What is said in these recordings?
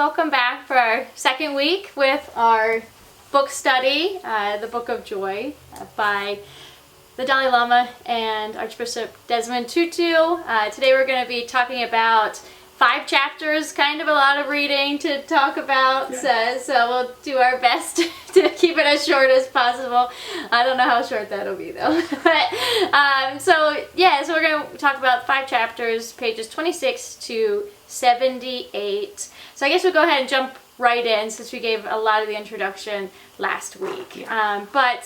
welcome back for our second week with our book study, the Book of Joy by the Dalai Lama and Archbishop Desmond Tutu. Today we're going to be talking about 5 chapters, kind of a lot of reading to talk about, so we'll do our best to keep it as short as possible. I don't know how short that'll be though. But, so we're going to talk about 5 chapters, pages 26 to 78. So I guess we'll go ahead and jump right in since we gave a lot of the introduction last week. But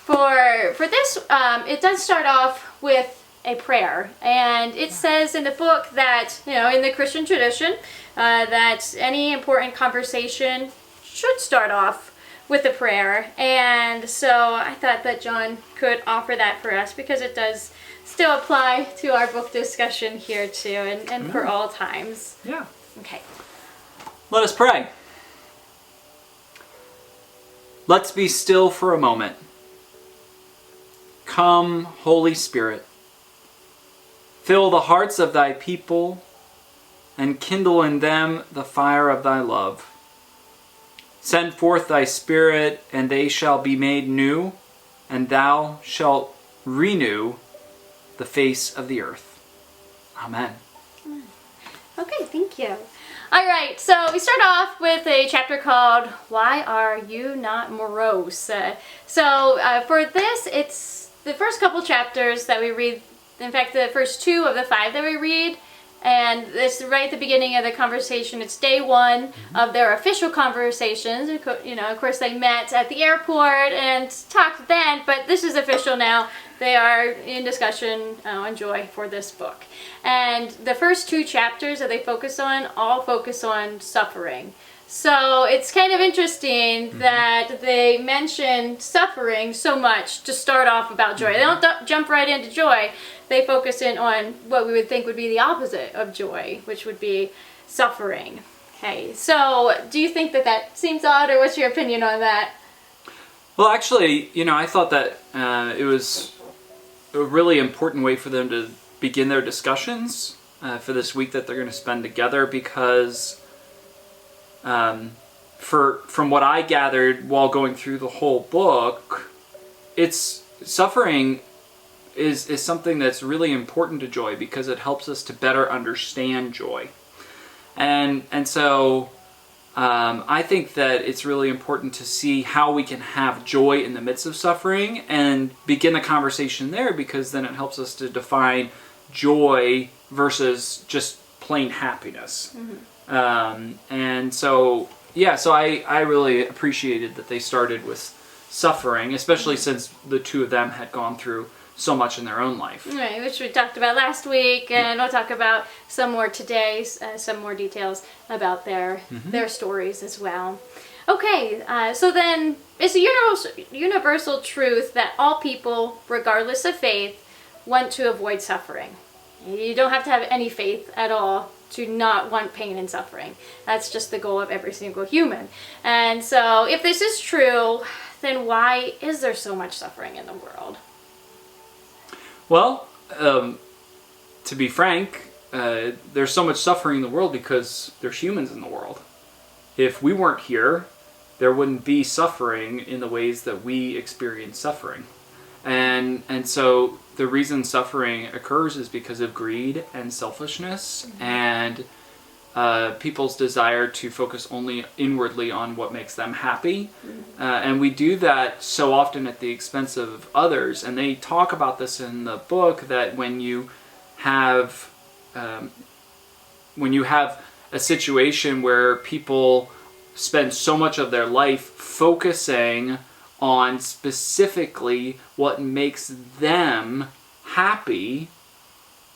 for this, it does start off with a prayer, and it says in the book that, in the Christian tradition, that any important conversation should start off with a prayer. And so I thought that John could offer that for us because it does still apply to our book discussion here too, and for all times. Yeah. Okay. Let us pray. Let's be still for a moment. Come, Holy Spirit. Fill the hearts of thy people and kindle in them the fire of thy love. Send forth thy Spirit, and they shall be made new, and thou shalt renew the face of the earth. Amen. Okay, thank you. All right, so we start off with a chapter called Why Are You Not Morose? For this, it's the first couple chapters that we read. In fact, the first 2 of the 5 that we read, and it's right at the beginning of the conversation. It's day 1 of their official conversations. Of course, they met at the airport and talked then, but this is official now. They are in discussion on joy for this book. And the first 2 chapters that they focus on all focus on suffering. So it's kind of interesting that they mention suffering so much to start off about joy. They don't jump right into joy. They focus in on what we would think would be the opposite of joy, which would be suffering. Okay, so do you think that seems odd, or what's your opinion on that? Well, actually, I thought that it was a really important way for them to begin their discussions for this week that they're going to spend together, because from what I gathered while going through the whole book, it's suffering is something that's really important to joy because it helps us to better understand joy. And so I think that it's really important to see how we can have joy in the midst of suffering and begin a conversation there, because then it helps us to define joy versus just plain happiness. And so I really appreciated that they started with suffering, especially since the 2 of them had gone through so much in their own life. Right, which we talked about last week, and we'll talk about some more today, some more details about their stories as well. Okay, so then it's a universal truth that all people, regardless of faith, want to avoid suffering. You don't have to have any faith at all to not want pain and suffering. That's just the goal of every single human. And so if this is true, then why is there so much suffering in the world? Well, to be frank, there's so much suffering in the world because there's humans in the world. If we weren't here, there wouldn't be suffering in the ways that we experience suffering. And so the reason suffering occurs is because of greed and selfishness and people's desire to focus only inwardly on what makes them happy. And we do that so often at the expense of others. And they talk about this in the book, that when you have a situation where people spend so much of their life focusing on specifically what makes them happy,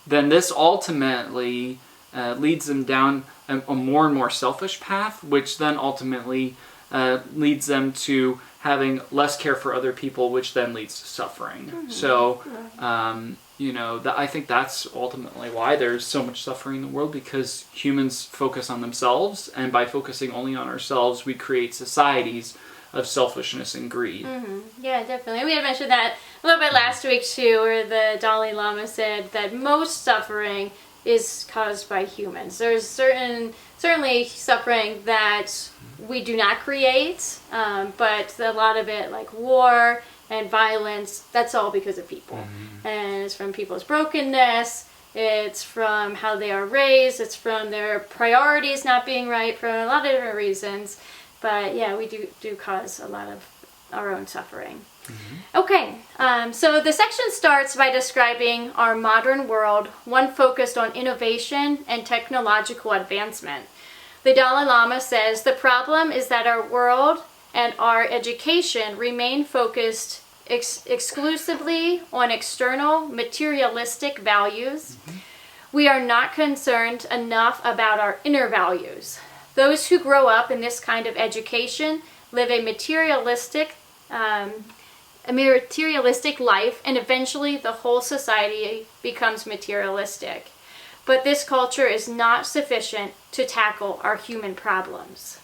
then this ultimately leads them down a more and more selfish path, which then ultimately leads them to having less care for other people, which then leads to suffering. So, I think that's ultimately why there's so much suffering in the world, because humans focus on themselves, and by focusing only on ourselves, we create societies of selfishness and greed. Yeah, definitely. We had mentioned that a little bit last week too, where the Dalai Lama said that most suffering is caused by humans. There's certainly suffering that we do not create, but a lot of it, like war and violence, that's all because of people. And it's from people's brokenness, it's from how they are raised, it's from their priorities not being right, for a lot of different reasons. But yeah, we do cause a lot of our own suffering. Okay, so the section starts by describing our modern world, one focused on innovation and technological advancement. The Dalai Lama says the problem is that our world and our education remain focused exclusively on external materialistic values. We are not concerned enough about our inner values. Those who grow up in this kind of education live a materialistic life, and eventually the whole society becomes materialistic. But this culture is not sufficient to tackle our human problems.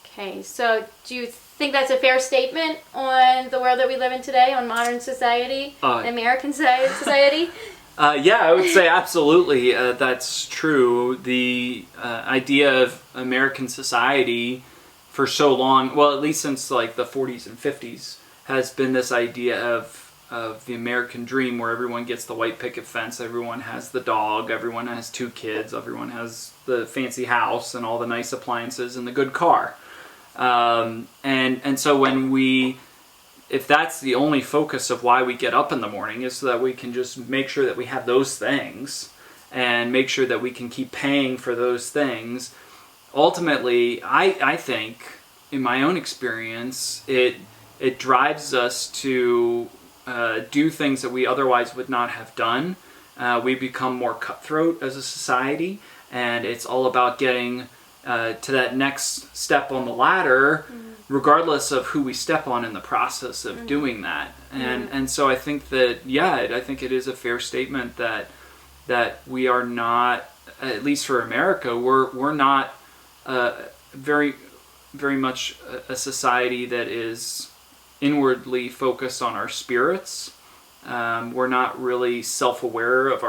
Okay, so do you think that's a fair statement on the world that we live in today, on modern society, American society? Yeah, I would say absolutely that's true. The idea of American society for so long, well, at least since like the 40s and 50s, has been this idea of the American dream, where everyone gets the white picket fence, everyone has the dog, everyone has 2 kids, everyone has the fancy house and all the nice appliances and the good car. And so if that's the only focus of why we get up in the morning, is so that we can just make sure that we have those things and make sure that we can keep paying for those things, ultimately, I think, in my own experience, it drives us to do things that we otherwise would not have done. We become more cutthroat as a society, and it's all about getting to that next step on the ladder, regardless of who we step on in the process of doing that. And so I think that, I think it is a fair statement that we are not, at least for America, we're not very, very much a society that is inwardly focused on our spirits. We're not really self-aware of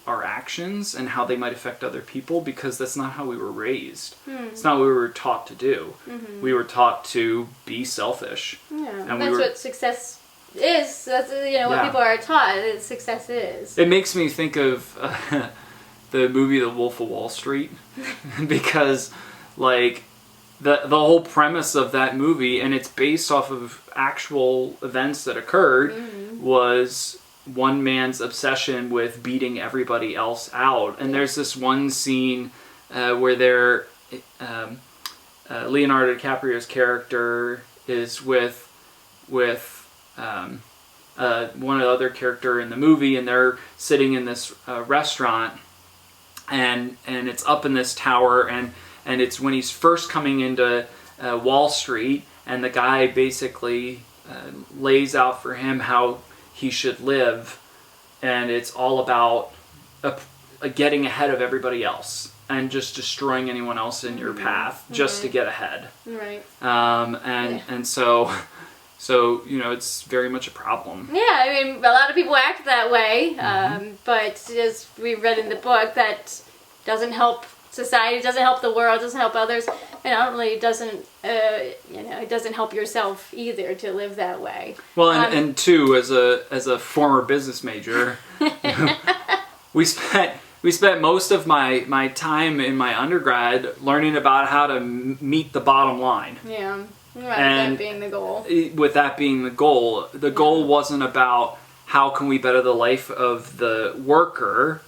our actions and how they might affect other people, because that's not how we were raised. It's not what we were taught to do. We were taught to be selfish. Yeah, and that's what success is. That's what people are taught that success is. It makes me think of the movie The Wolf of Wall Street, because like the whole premise of that movie, and it's based off of actual events that occurred, was one man's obsession with beating everybody else out. And there's this one scene where Leonardo DiCaprio's character is with one other character in the movie, and they're sitting in this restaurant, and it's up in this tower, and it's when he's first coming into Wall Street, and the guy basically lays out for him how he should live, and it's all about getting ahead of everybody else and just destroying anyone else in your path just to get ahead. Right. And so it's very much a problem. Yeah, I mean, a lot of people act that way, but as we read in the book, that doesn't help society, doesn't help the world, doesn't help others, and ultimately doesn't it doesn't help yourself either to live that way. Well, and too, as a former business major, we spent most of my time in my undergrad learning about how to meet the bottom line. Yeah, right. And that being the goal. With that being the goal, the goal wasn't about how can we better the life of the worker.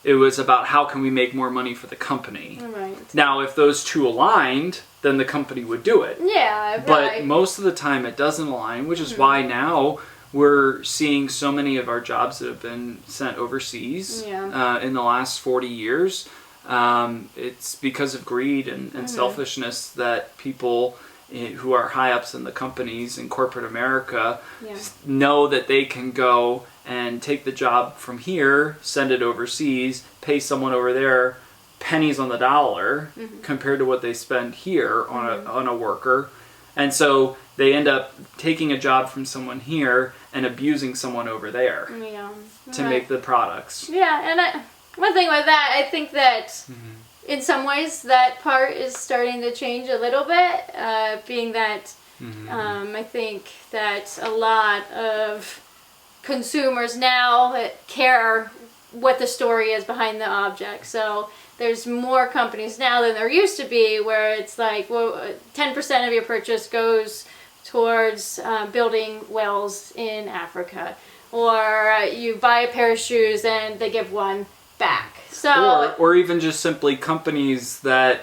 It was about how can we make more money for the company. Right. Now, if those two aligned, then the company would do it. Yeah, right. But most of the time it doesn't align, which is why now we're seeing so many of our jobs that have been sent overseas in the last 40 years. It's because of greed and selfishness that people who are high-ups in the companies in corporate America know that they can go and take the job from here, send it overseas, pay someone over there pennies on the dollar compared to what they spend here on a worker. And so they end up taking a job from someone here and abusing someone over there to make the products. Yeah, and one thing with that, I think that in some ways that part is starting to change a little bit, being that I think that a lot of consumers now care what the story is behind the object. So there's more companies now than there used to be where it's like, well, 10% of your purchase goes towards building wells in Africa. Or you buy a pair of shoes and they give one back. So, or even just simply companies that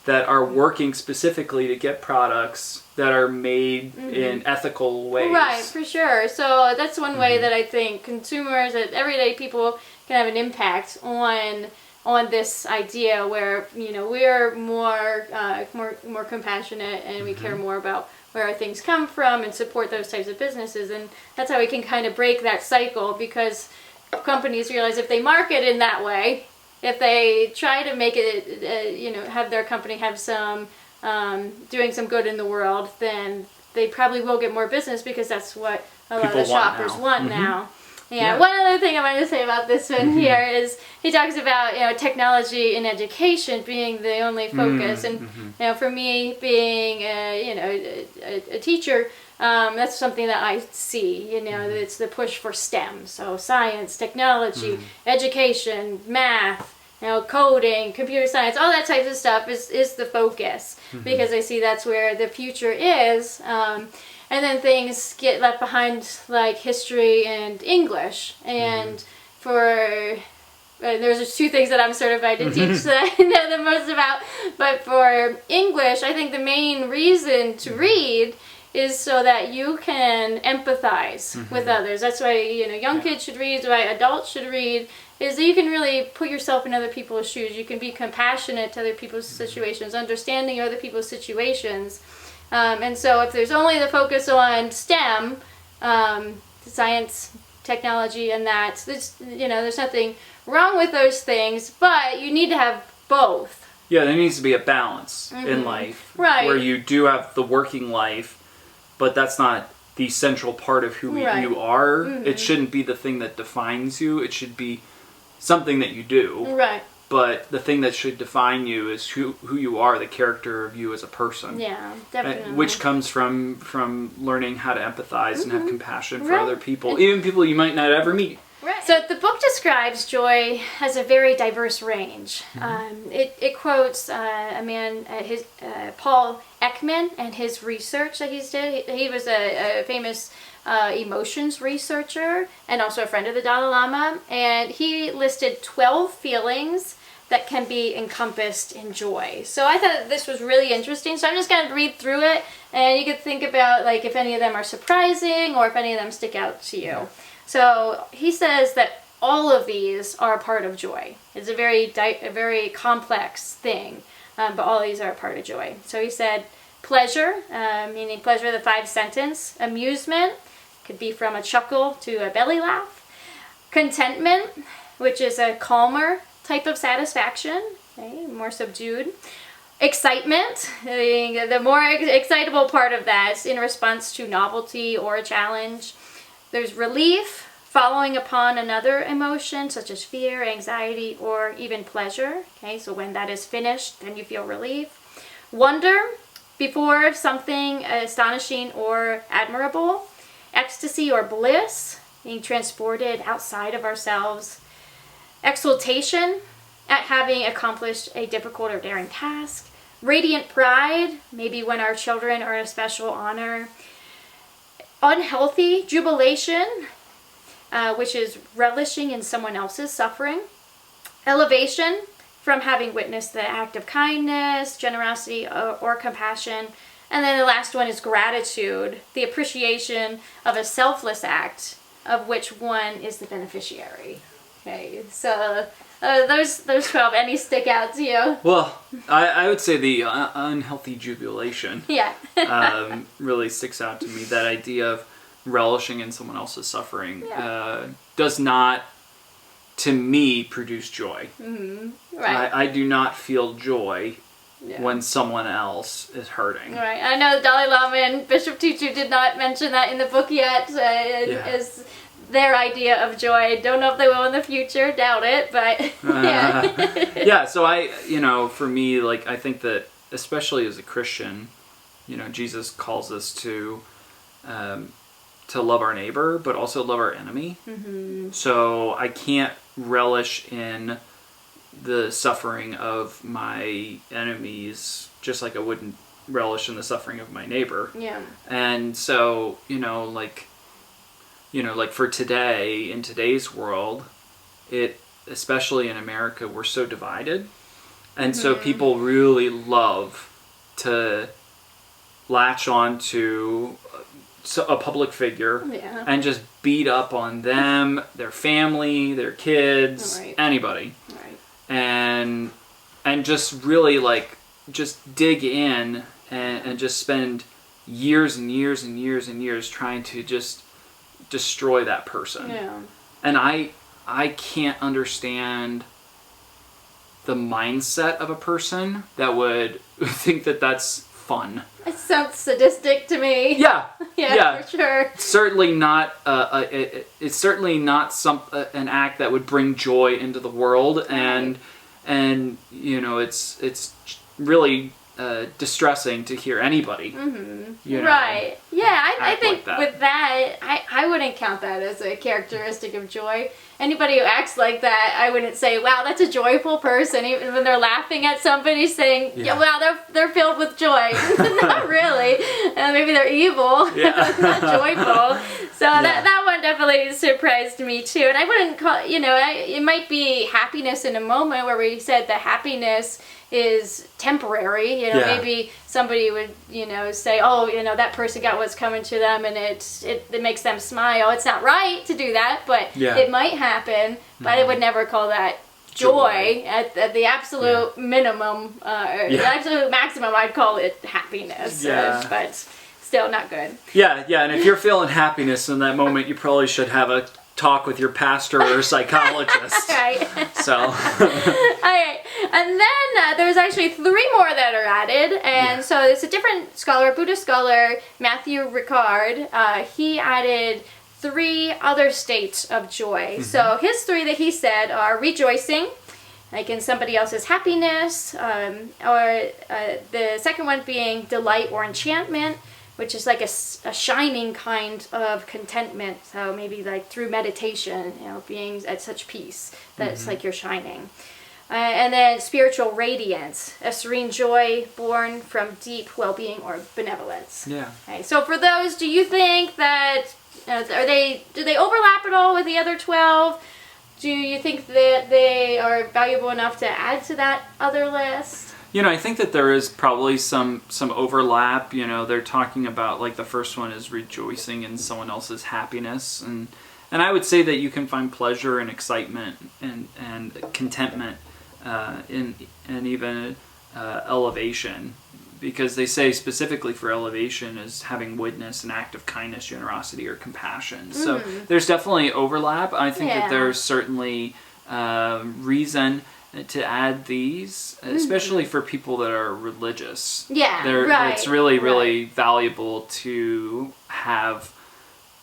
are working specifically to get products that are made in ethical ways. Right, for sure. So that's one way that I think consumers, everyday people, can have an impact on this idea where, you know, we're more compassionate and we care more about where our things come from and support those types of businesses. And that's how we can kind of break that cycle, because companies realize if they market in that way, if they try to make it, you know, have their company have some, doing some good in the world, then they probably will get more business, because that's what a lot of the shoppers want now. Yeah. One other thing I wanted to say about this one here is he talks about, you know, technology in education being the only focus, and you know, for me being a teacher, that's something that I see. You know, it's the push for STEM, so science, technology, education, math, you know, coding, computer science, all that type of stuff is the focus, because I see that's where the future is. And then things get left behind, like history and English. And there's just two things that I'm certified to teach that I know the most about. But for English, I think the main reason to read is so that you can empathize with others. That's why, you know, young kids should read, why adults should read, is that you can really put yourself in other people's shoes. You can be compassionate to other people's situations, understanding other people's situations. And so if there's only the focus on STEM, science, technology, and that, there's nothing wrong with those things, but you need to have both. Yeah, there needs to be a balance in life. Right. Where you do have the working life, but that's not the central part of who you are. It shouldn't be the thing that defines you. It should be something that you do. Right. But the thing that should define you is who you are, the character of you as a person. Yeah, definitely. Which comes from learning how to empathize and have compassion for other people, even people you might not ever meet. Right. So the book describes joy as a very diverse range. It quotes a man, Paul Ekman, and his research that he's did. He was a famous emotions researcher and also a friend of the Dalai Lama. And he listed 12 feelings that can be encompassed in joy. So I thought this was really interesting. So I'm just going to read through it, and you could think about like if any of them are surprising or if any of them stick out to you. So he says that all of these are a part of joy. It's a very complex thing, but all these are a part of joy. So he said pleasure, meaning pleasure, the 5 sentence. Amusement, could be from a chuckle to a belly laugh. Contentment, which is a calmer type of satisfaction, okay, more subdued. Excitement, the more excitable part of that in response to novelty or a challenge. There's relief, following upon another emotion such as fear, anxiety, or even pleasure. Okay, so when that is finished, then you feel relief. Wonder, before something astonishing or admirable. Ecstasy or bliss, being transported outside of ourselves. Exultation, at having accomplished a difficult or daring task. Radiant pride, maybe when our children are a special honor. Unhealthy jubilation, which is relishing in someone else's suffering. Elevation, from having witnessed the act of kindness, generosity, or compassion. And then the last one is gratitude, the appreciation of a selfless act of which one is the beneficiary. Okay, so those 12, any stick out to you? Well, I would say the unhealthy jubilation really sticks out to me. That idea of relishing in someone else's suffering does not, to me, produce joy. Right. I do not feel joy when someone else is hurting. Right. I know the Dalai Lama and Bishop Tutu did not mention that in the book yet. their idea of joy. Don't know if they will in the future, doubt it, but yeah. Yeah, so for me, like, I think that especially as a Christian, Jesus calls us to love our neighbor, but also love our enemy. Mm-hmm. So I can't relish in the suffering of my enemies, just like I wouldn't relish in the suffering of my neighbor. Yeah. And so, like for today, in today's world, especially in America, we're so divided. And so people really love to latch on to a public figure and just beat up on them, their family, their kids, anybody. Right. And just really just dig in and just spend years and years and years and years trying to just destroy that person. Yeah. And I can't understand the mindset of a person that would think that that's fun. It sounds sadistic to me. Yeah. Yeah, for sure. Certainly not. It's certainly not an act that would bring joy into the world, and it's really distressing to hear anybody. Mm-hmm. Right. Yeah, I think like with that, I wouldn't count that as a characteristic of joy. Anybody who acts like that, I wouldn't say, wow, that's a joyful person, even when they're laughing at somebody, saying, yeah wow, they're filled with joy. Not really. Maybe they're evil, not joyful. So that one definitely surprised me too. And I wouldn't call, it might be happiness in a moment where we said the happiness is temporary. Maybe somebody would, say, oh, that person got what's coming to them and it makes them smile. It's not right to do that, but it might happen. But I would never call that joy. At the absolute minimum, the absolute maximum, I'd call it happiness. But still not good. Yeah, and if you're feeling happiness in that moment, you probably should have a talk with your pastor or psychologist. Right. So. All right. And then there's actually 3 more that are added. And so it's a different scholar, Buddhist scholar, Matthew Ricard. He added 3 other states of joy. Mm-hmm. So his 3 that he said are rejoicing, like in somebody else's happiness, or the second one being delight or enchantment, which is like a shining kind of contentment. So maybe like through meditation, being at such peace that it's like you're shining. And then spiritual radiance, a serene joy born from deep well-being or benevolence. Yeah. Okay, so for those, do you think that, do they overlap at all with the other 12? Do you think that they are valuable enough to add to that other list? I think that there is probably some overlap. They're talking about, like, the first one is rejoicing in someone else's happiness, and I would say that you can find pleasure and excitement and contentment and even elevation, because they say specifically for elevation is having witnessed an act of kindness, generosity, or compassion. So there's definitely overlap. I think that there's certainly reason to add these, especially for people that are religious. Yeah, right. It's really, really valuable to have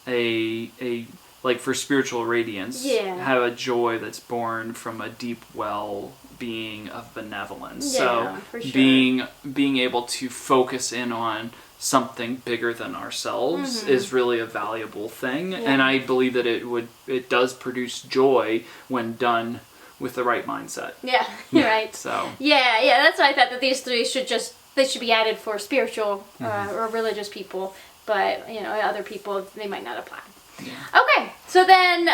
a like for spiritual radiance, have a joy that's born from a deep well-being of benevolence. Yeah, so for sure. being able to focus in on something bigger than ourselves is really a valuable thing, and I believe that it does produce joy when done with the right mindset. Yeah, you're right. So yeah, that's why I thought that these 3 should be added for spiritual or religious people, but other people, they might not apply. Yeah. Okay, so then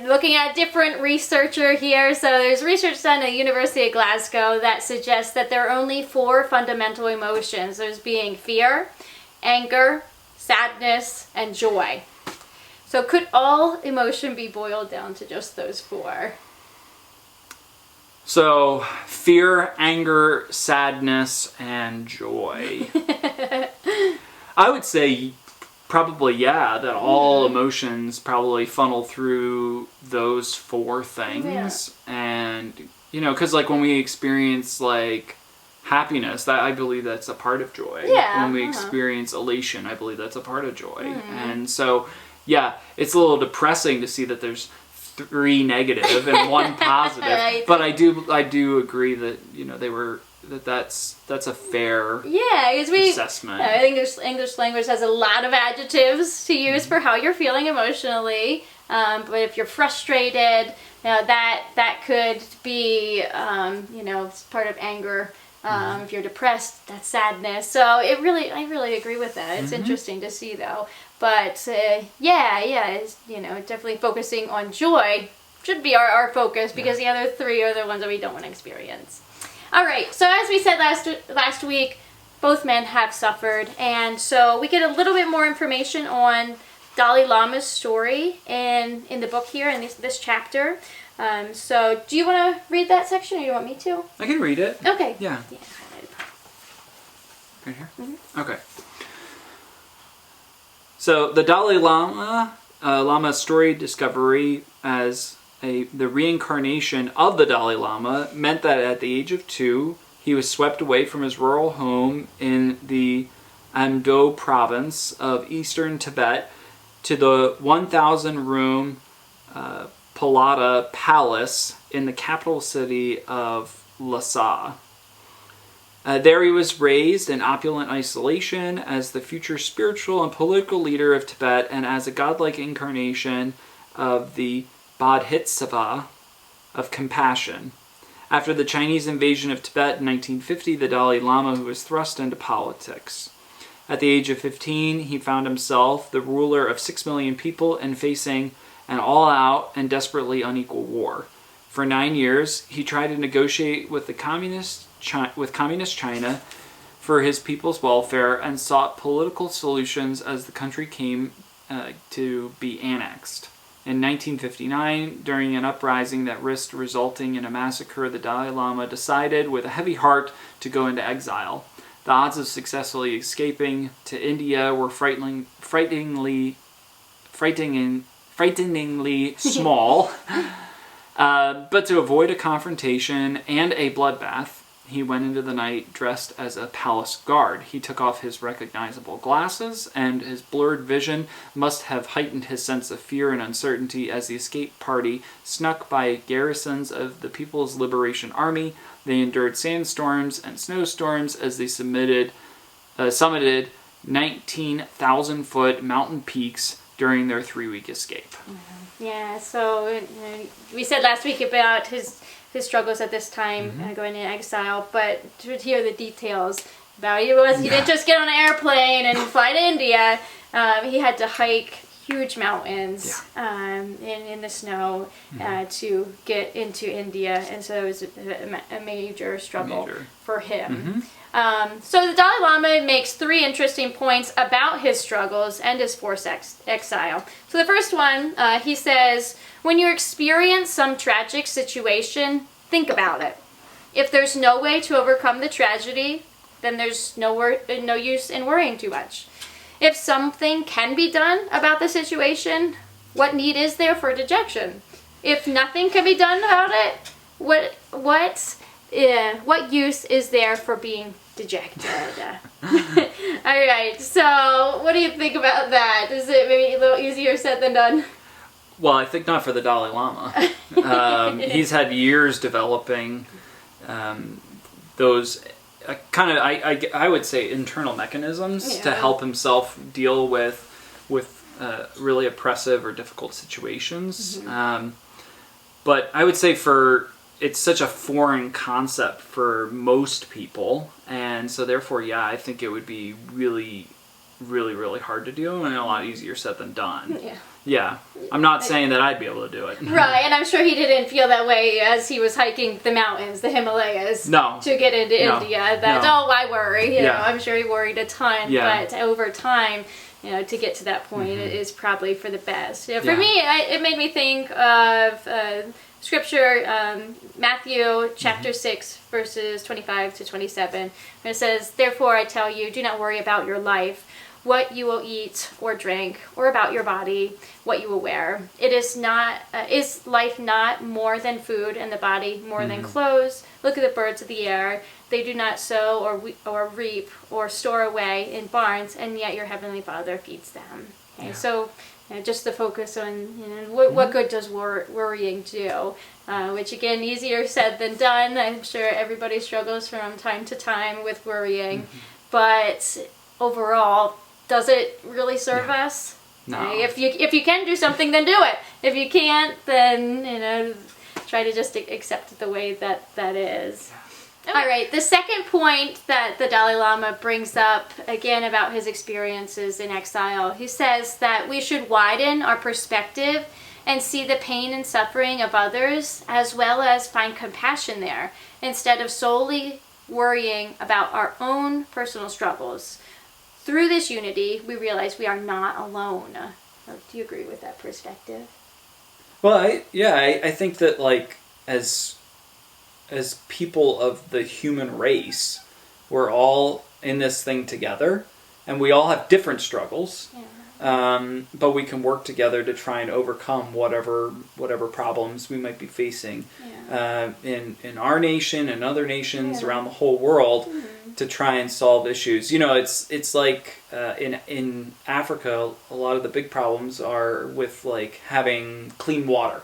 looking at a different researcher here, so there's research done at the University of Glasgow that suggests that there are only 4 fundamental emotions. There's being fear, anger, sadness, and joy. So could all emotion be boiled down to just those 4? So, fear, anger, sadness, and joy. I would say probably, that all emotions probably funnel through those 4 things. Yeah. And, because like when we experience like happiness, that I believe that's a part of joy. Yeah. When we experience elation, I believe that's a part of joy. And so, Yeah, it's a little depressing to see that there's 3 negative and 1 positive. Right. But I do agree that that's a fair assessment. I think English language has a lot of adjectives to use for how you're feeling emotionally. But if you're frustrated, that could be part of anger. If you're depressed, that's sadness. So I really agree with that. It's interesting to see though. But it's, definitely focusing on joy should be our focus, because the other 3 are the ones that we don't want to experience. All right, so as we said last week, both men have suffered, and so we get a little bit more information on Dalai Lama's story in the book here, in this chapter. So do you want to read that section, or do you want me to? I can read it. Okay. Yeah. Right here? Mm-hmm. Okay. So the Dalai Lama's story discovery as the reincarnation of the Dalai Lama meant that at the age of 2, he was swept away from his rural home in the Amdo province of eastern Tibet to the 1,000-room Palata Palace in the capital city of Lhasa. There he was raised in opulent isolation as the future spiritual and political leader of Tibet, and as a godlike incarnation of the Bodhisattva of compassion. After the Chinese invasion of Tibet in 1950, the Dalai Lama was thrust into politics. At the age of 15, he found himself the ruler of 6 million people and facing an all-out and desperately unequal war. For 9 years, he tried to negotiate with Communist China for his people's welfare and sought political solutions as the country came to be annexed. In 1959, during an uprising that risked resulting in a massacre, the Dalai Lama decided with a heavy heart to go into exile. The odds of successfully escaping to India were frighteningly small. But to avoid a confrontation and a bloodbath, he went into the night dressed as a palace guard. He took off his recognizable glasses, and his blurred vision must have heightened his sense of fear and uncertainty as the escape party snuck by garrisons of the People's Liberation Army. They endured sandstorms and snowstorms as they summited 19,000-foot mountain peaks during their 3-week escape. Yeah, so we said last week about his struggles at this time, going into exile, but to hear the details about he didn't just get on an airplane and fly to India. He had to hike huge mountains in the snow to get into India, and so it was a major struggle for him. So the Dalai Lama makes 3 interesting points about his struggles and his forced exile. So the first one, he says, when you experience some tragic situation, think about it. If there's no way to overcome the tragedy, then there's no use in worrying too much. If something can be done about the situation, what need is there for dejection? If nothing can be done about it, what use is there for being dejected? All right, so what do you think about that? Is it maybe a little easier said than done? Well, I think not for the Dalai Lama. He's had years developing those I would say internal mechanisms to help himself deal with really oppressive or difficult situations. But I would say it's such a foreign concept for most people, and so therefore, I think it would be really, really, really hard to do, and a lot easier said than done. Yeah. I'm not saying that I'd be able to do it. Right, and I'm sure he didn't feel that way as he was hiking the mountains, the Himalayas, to get into India. Why worry? You know, I'm sure he worried a ton, but over time, to get to that point is probably for the best. For me, it made me think of Scripture, Matthew chapter 6, verses 25 to 27, where it says, "Therefore I tell you, do not worry about your life, what you will eat or drink, or about your body, what you will wear. Is life not more than food, and the body more than clothes? Look at the birds of the air. They do not sow or reap or store away in barns, and yet your heavenly Father feeds them." Okay, so just the focus on what good does worrying do, which again, easier said than done. I'm sure everybody struggles from time to time with worrying, but overall, does it really serve us? No. If you can do something, then do it. If you can't, then try to just accept it the way that is. All right, the second point that the Dalai Lama brings up, again, about his experiences in exile, he says that we should widen our perspective and see the pain and suffering of others, as well as find compassion there, instead of solely worrying about our own personal struggles. Through this unity, we realize we are not alone. Do you agree with that perspective? Well, I think that, like, as people of the human race, we're all in this thing together, and we all have different struggles. But we can work together to try and overcome whatever problems we might be facing in our nation and other nations around the whole world, to try and solve issues. It's like in Africa, a lot of the big problems are with, like, having clean water.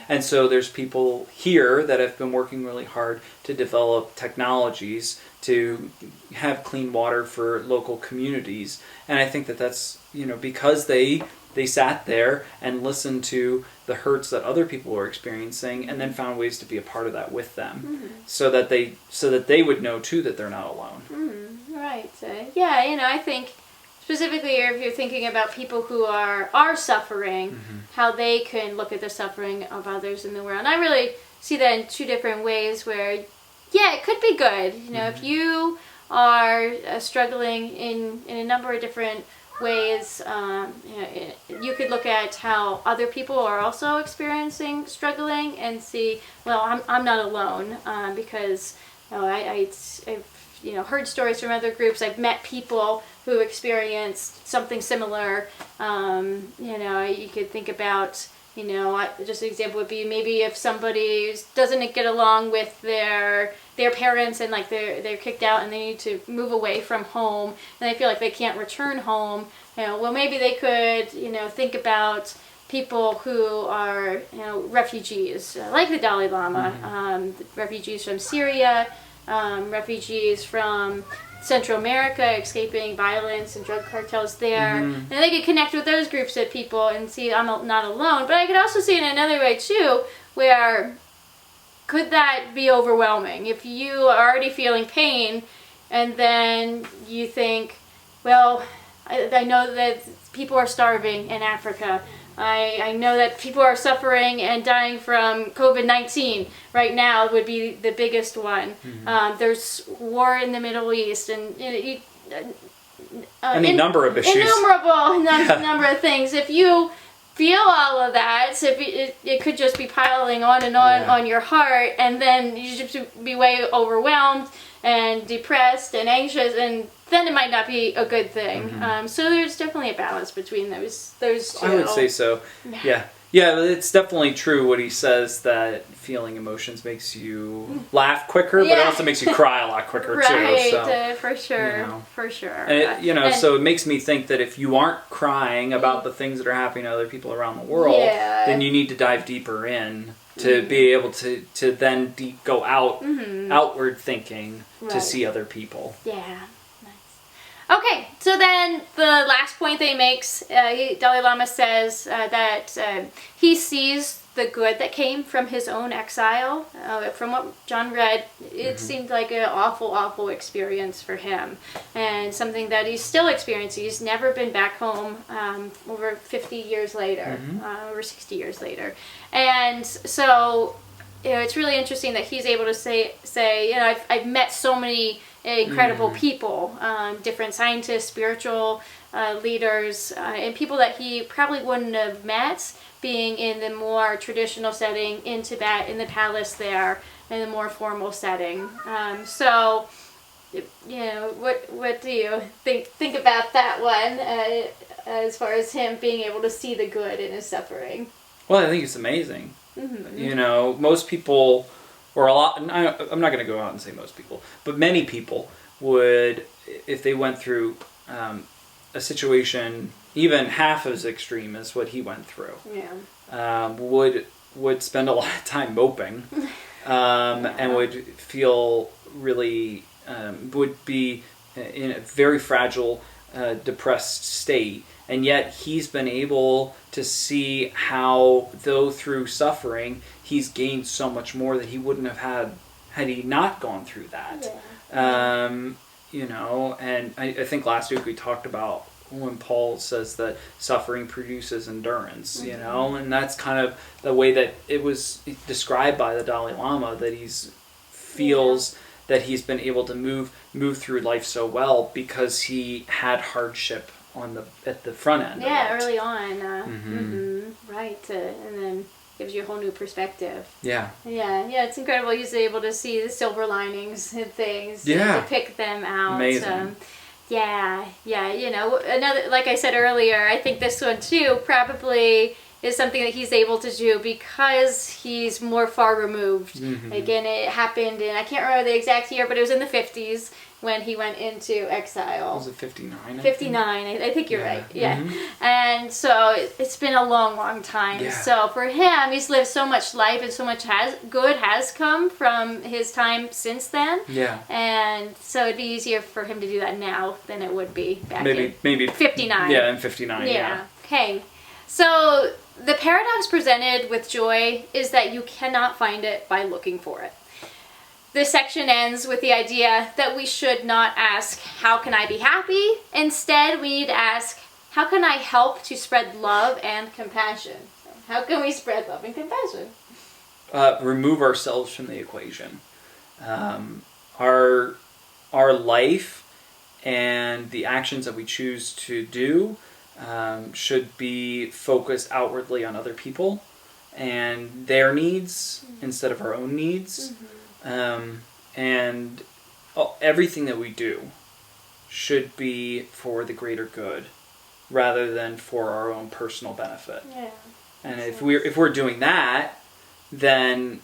And so there's people here that have been working really hard to develop technologies to have clean water for local communities. And I think that that's, because they sat there and listened to the hurts that other people were experiencing, and then found ways to be a part of that with them, so that they would know too that they're not alone. Right. I think specifically if you're thinking about people who are suffering, how they can look at the suffering of others in the world. And I really see that in two different ways where, it could be good. If you are struggling in a number of different ways, you could look at how other people are also experiencing struggling and see, well, I'm not alone, because I've heard stories from other groups. I've met people who experienced something similar. You could think about, just an example would be maybe if somebody doesn't get along with their parents, and like they're kicked out and they need to move away from home and they feel like they can't return home. Maybe they could, think about people who are, refugees, like the Dalai Lama, refugees from Syria, refugees from Central America, escaping violence and drug cartels there. And they could connect with those groups of people and see I'm not alone. But I could also see it in another way too, where could that be overwhelming? If you are already feeling pain and then you think, well, I know that people are starving in Africa. I know that people are suffering and dying from COVID-19 right now would be the biggest one. There's war in the Middle East, and any number of issues. Innumerable number of things. If you feel all of that, it could just be piling on and on your heart, and then you just be way overwhelmed and depressed and anxious, and then it might not be a good thing. So there's definitely a balance between those two. I would say so. Yeah, it's definitely true what he says, that feeling emotions makes you laugh quicker, but it also makes you cry a lot quicker too. So, for sure, for sure. And so it makes me think that if you aren't crying about the things that are happening to other people around the world, then you need to dive deeper in to be able to then go outward thinking to see other people. Yeah. Okay, so then the last point that he makes, Dalai Lama says that he sees the good that came from his own exile. From what John read, it seemed like an awful experience for him, and something that he's still experiencing. He's never been back home over 50 years later, over 60 years later. And so it's really interesting that he's able to say I've met so many incredible people, different scientists, spiritual leaders, and people that he probably wouldn't have met being in the more traditional setting in Tibet, in the palace there, in the more formal setting. So, what do you think about that one, as far as him being able to see the good in his suffering? Well, I think it's amazing. Most people, or a lot, I'm not going to go out and say most people, but many people would, if they went through a situation even half as extreme as what he went through, would spend a lot of time moping, and would feel really, would be in a very fragile, depressed state. And yet he's been able to see how, though through suffering, he's gained so much more that he wouldn't have had he not gone through that. You know, and I think last week we talked about when Paul says that suffering produces endurance, you know, and that's kind of the way that it was described by the Dalai Lama, that feels that he's been able to move through life so well because he had hardship at the front end. Yeah, early on. Right, and then gives you a whole new perspective. Yeah, it's incredible. He's able to see the silver linings and things. To pick them out. Amazing. You know, another, like I said earlier, I think this one too probably is something that he's able to do because he's more far removed. Again, it happened in, I can't remember the exact year, but it was in the 50s when he went into exile. Was it 59? 59, I think you're right. Yeah. And so it's been a long, long time. So for him, he's lived so much life and so much good has come from his time since then. And so it'd be easier for him to do that now than it would be back in 59. Yeah, in 59. Okay. So the paradox presented with joy is that you cannot find it by looking for it. This section ends with the idea that we should not ask, how can I be happy? Instead, we need to ask, how can I help to spread love and compassion? How can we spread love and compassion? Remove ourselves from the equation. Our life and the actions that we choose to do should be focused outwardly on other people and their needs instead of our own needs. And everything that we do should be for the greater good rather than for our own personal benefit. And if we're doing that, then,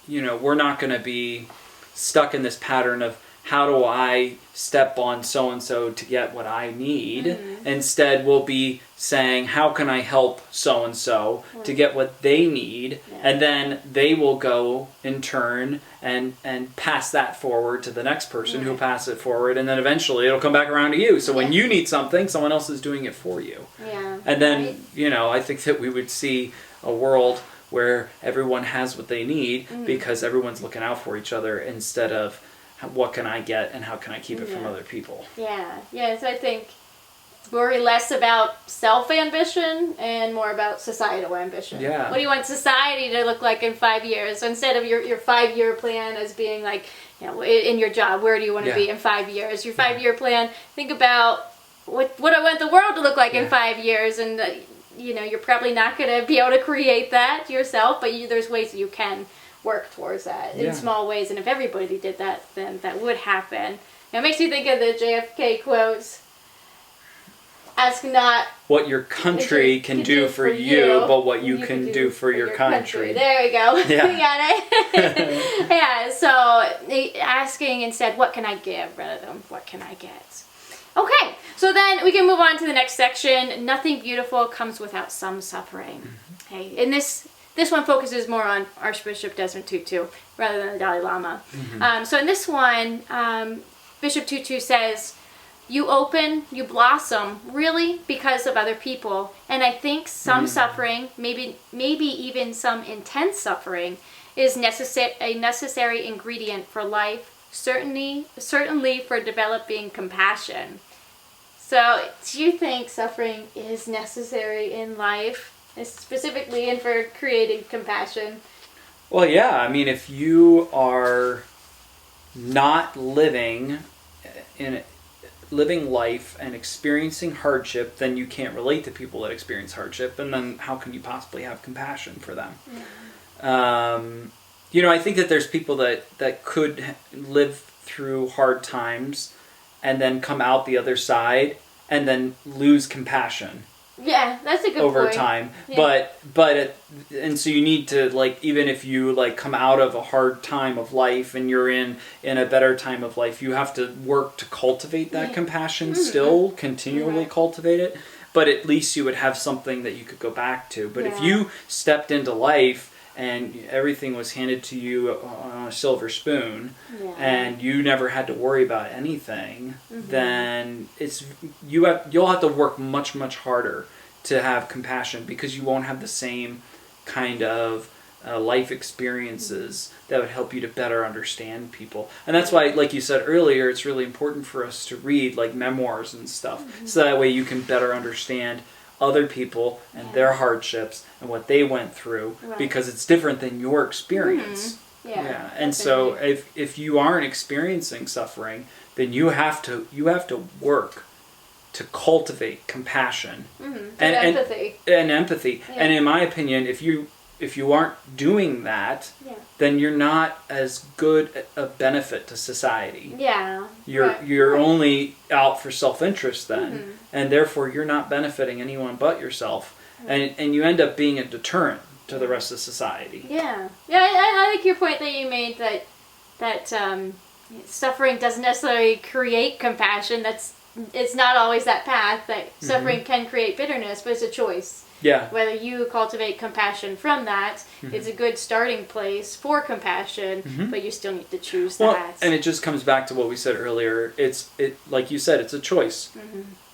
you know, we're not going to be stuck in this pattern of how do I step on so-and-so to get what I need. Instead, we'll be saying, how can I help so-and-so to get what they need? And then they will go in turn and pass that forward to the next person who pass it forward. And then eventually it'll come back around to you. So when you need something, someone else is doing it for you. And then, you know, I think that we would see a world where everyone has what they need because everyone's looking out for each other instead of what can I get and how can I keep it from other people. So I think worry less about self-ambition and more about societal ambition. What do you want society to look like in 5 years? So instead of your 5-year plan as being like, you know, in your job, where do you want to be in 5 years? Your 5-year plan, think about what I want the world to look like in 5 years. And, you know, you're probably not going to be able to create that yourself, but there's ways that you can work towards that in small ways, and if everybody did that, then that would happen. It makes me think of the JFK quotes, ask not what your country can do for you, but what you can do for your country. There we go. You got it. So asking instead, what can I give, rather than what can I get? Okay, so then we can move on to the next section. Nothing beautiful comes without some suffering. Okay, in this one focuses more on Archbishop Desmond Tutu rather than the Dalai Lama. So in this one, Bishop Tutu says, you open, you blossom, really because of other people. And I think some suffering, maybe even some intense suffering, is a necessary ingredient for life, certainly for developing compassion. So do you think suffering is necessary in life? Specifically and for creating compassion? Well, yeah. I mean, if you are not living life and experiencing hardship, then you can't relate to people that experience hardship, and then how can you possibly have compassion for them? You know, I think that there's people that could live through hard times and then come out the other side and then lose compassion Yeah, that's a good over point. time. Yeah. And so you need to, like, even if you like come out of a hard time of life and you're in a better time of life, you have to work to cultivate that compassion, still continually cultivate it. But at least you would have something that you could go back to. But if you stepped into life and everything was handed to you on a silver spoon, and you never had to worry about anything, then you'll have to work much, much harder to have compassion, because you won't have the same kind of life experiences that would help you to better understand people. And that's why, like you said earlier, it's really important for us to read like memoirs and stuff, so that way you can better understand other people and their hardships and what they went through, because it's different than your experience. And so if you aren't experiencing suffering, then you have to work to cultivate compassion and empathy. And in my opinion, if you aren't doing that, then you're not as good a benefit to society. You're only out for self-interest then, and therefore you're not benefiting anyone but yourself, and you end up being a deterrent to the rest of society. I like your point that you made that suffering doesn't necessarily create compassion. It's not always that path. That suffering can create bitterness, but it's a choice. Whether you cultivate compassion from that, it's a good starting place for compassion, but you still need to choose that. And it just comes back to what we said earlier. It like you said, it's a choice.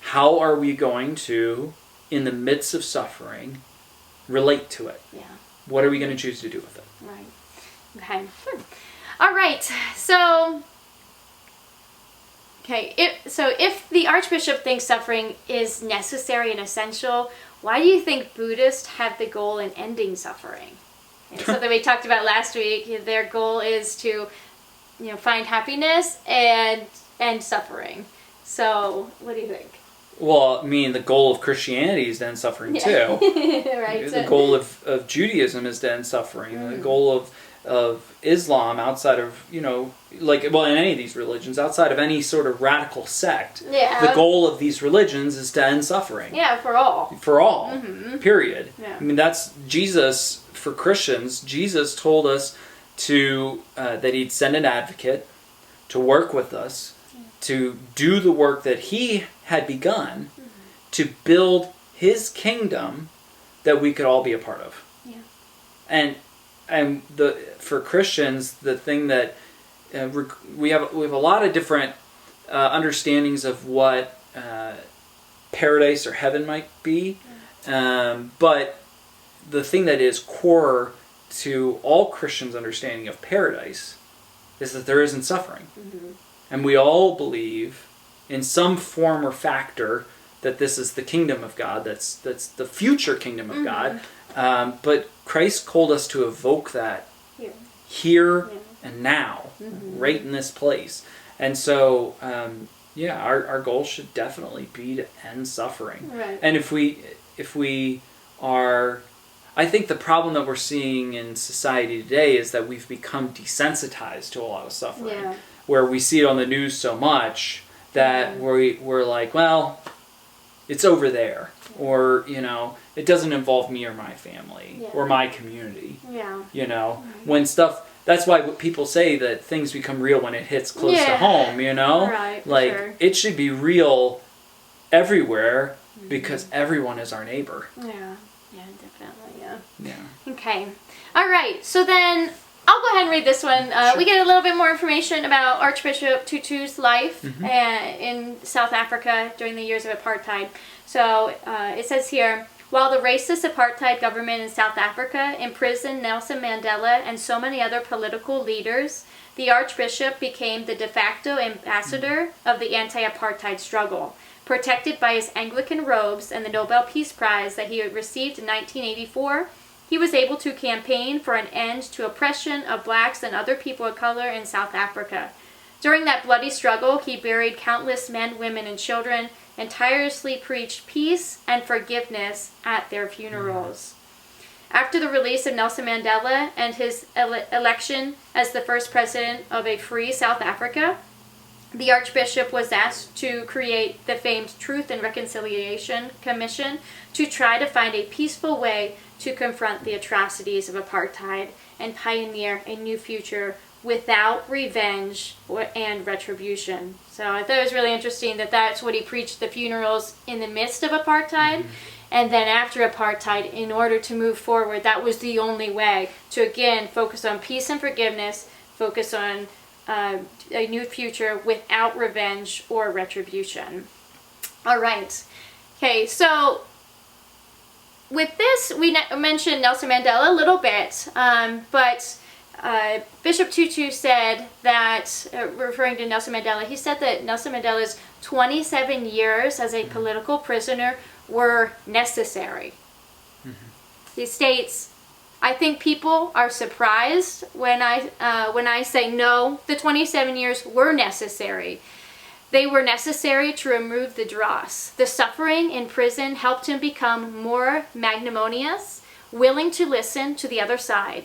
How are we going to, in the midst of suffering, relate to it? What are we going to choose to do with it? Okay. All right. So, if the Archbishop thinks suffering is necessary and essential, why do you think Buddhists have the goal in ending suffering? It's something we talked about last week. Their goal is to, find happiness and end suffering. So, what do you think? Well, I mean, the goal of Christianity is to end suffering too. The goal of Judaism is to end suffering. The goal of Islam, outside of, in any of these religions, outside of any sort of radical sect, the goal of these religions is to end suffering. For all. For all, period. I mean, that's Jesus. For Christians, Jesus told us that he'd send an advocate to work with us, to do the work that he had begun, to build his kingdom that we could all be a part of. And for Christians, the thing that we have a lot of different understandings of what paradise or heaven might be, but the thing that is core to all Christians' understanding of paradise is that there isn't suffering. And we all believe in some form or factor that this is the kingdom of God, that's the future kingdom of God. But Christ called us to evoke that here and now, right in this place. And so, our goal should definitely be to end suffering. And if we are... I think the problem that we're seeing in society today is that we've become desensitized to a lot of suffering, where we see it on the news so much that we're like, well, it's over there, or it doesn't involve me or my family or my community. When stuff. That's why people say that things become real when it hits close to home. It should be real everywhere, because everyone is our neighbor. Definitely. Okay. All right. So then I'll go ahead and read this one. We get a little bit more information about Archbishop Tutu's life in South Africa during the years of apartheid. So it says here, while the racist apartheid government in South Africa imprisoned Nelson Mandela and so many other political leaders, the Archbishop became the de facto ambassador of the anti-apartheid struggle. Protected by his Anglican robes and the Nobel Peace Prize that he had received in 1984, he was able to campaign for an end to oppression of blacks and other people of color in South Africa. During that bloody struggle, he buried countless men, women, and children, and tirelessly preached peace and forgiveness at their funerals. After the release of Nelson Mandela and his election as the first president of a free South Africa, the Archbishop was asked to create the famed Truth and Reconciliation Commission to try to find a peaceful way to confront the atrocities of apartheid and pioneer a new future without revenge and retribution. So I thought it was really interesting that that's what he preached, the funerals in the midst of apartheid. And then after apartheid, in order to move forward, that was the only way to, again, focus on peace and forgiveness, focus on a new future without revenge or retribution. All right. Okay, so with this, we mentioned Nelson Mandela a little bit, but Bishop Tutu said that, referring to Nelson Mandela, he said that Nelson Mandela's 27 years as a political prisoner were necessary. He states, I think people are surprised when I say no, the 27 years were necessary. They were necessary to remove the dross. The suffering in prison helped him become more magnanimous, willing to listen to the other side.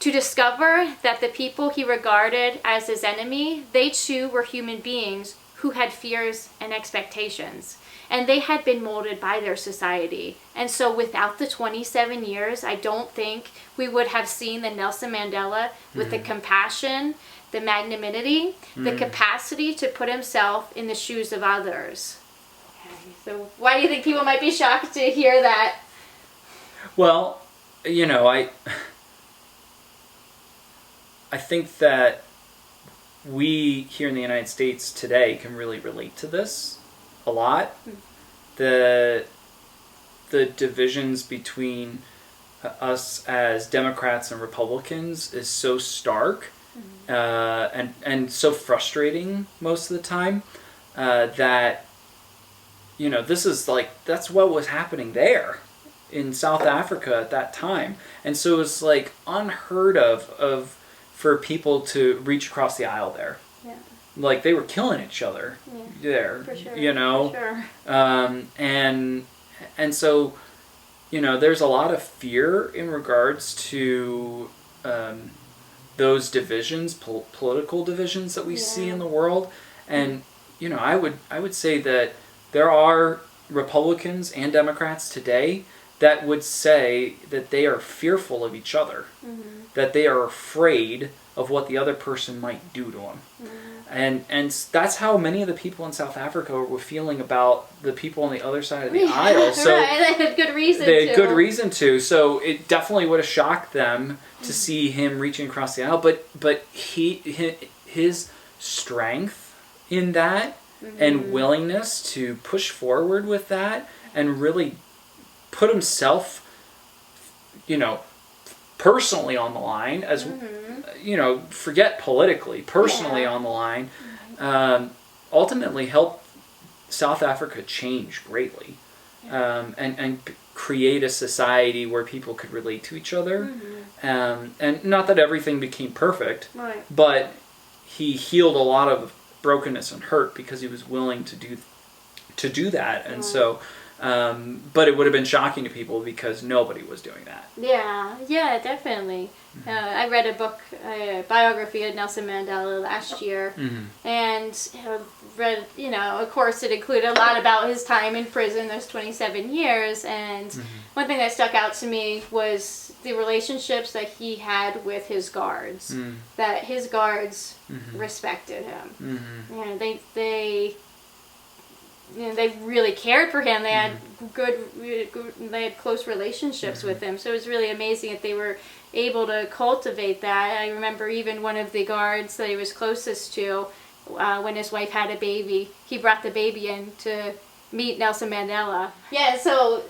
To discover that the people he regarded as his enemy, they too were human beings who had fears and expectations. And they had been molded by their society. And so without the 27 years, I don't think we would have seen the Nelson Mandela with the compassion, the magnanimity, the capacity to put himself in the shoes of others. Okay, so why do you think people might be shocked to hear that? Well, you know, I think that we here in the United States today can really relate to this a lot. The divisions between us as Democrats and Republicans is so stark and so frustrating most of the time that, you know, this is like, that's what was happening there in South Africa at that time. And so it's like unheard of for people to reach across the aisle there. Yeah. Like they were killing each other there, for sure, you know? For sure. And so, you know, there's a lot of fear in regards to those divisions, political divisions that we see in the world. And, you know, I would say that there are Republicans and Democrats today that would say that they are fearful of each other, that they are afraid of what the other person might do to them. And that's how many of the people in South Africa were feeling about the people on the other side of the aisle. So right, they had good reason to. They had good reason to. So it definitely would have shocked them to see him reaching across the aisle. But his strength in that and willingness to push forward with that and really put himself, you know, personally on the line, as you know, forget politically, personally on the line, ultimately helped South Africa change greatly, and create a society where people could relate to each other, and not that everything became perfect, but he healed a lot of brokenness and hurt because he was willing to do that, and so. But it would have been shocking to people because nobody was doing that. Yeah, definitely. I read a biography of Nelson Mandela last year, and read, you know, of course it included a lot about his time in prison, those 27 years, and one thing that stuck out to me was the relationships that he had with his guards, that his guards respected him. You know, they really cared for him. They had they had close relationships with him. So it was really amazing that they were able to cultivate that. I remember even one of the guards that he was closest to, when his wife had a baby, he brought the baby in to meet Nelson Mandela. Yeah, so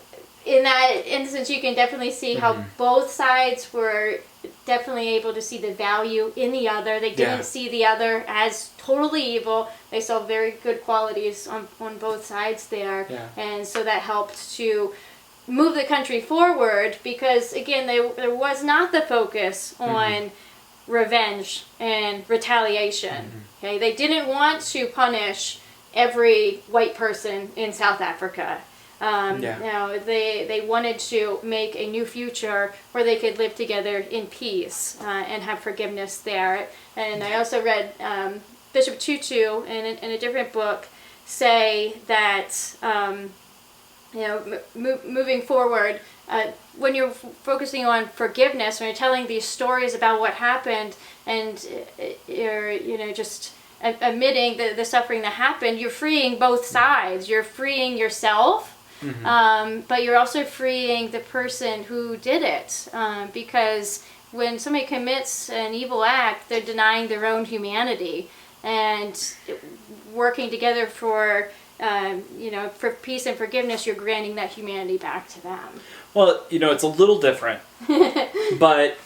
in that instance, you can definitely see how both sides were definitely able to see the value in the other. They didn't see the other as totally evil. They saw very good qualities on both sides there. And so that helped to move the country forward because, again, there was not the focus on revenge and retaliation. Okay, they didn't want to punish every white person in South Africa. You know, they wanted to make a new future where they could live together in peace and have forgiveness there. And I also read Bishop Tutu in a different book say that moving forward, when you're focusing on forgiveness, when you're telling these stories about what happened, and you're just admitting the suffering that happened, you're freeing both sides. You're freeing yourself, but you're also freeing the person who did it, because when somebody commits an evil act, they're denying their own humanity, and working together for peace and forgiveness, you're granting that humanity back to them. Well, it's a little different, but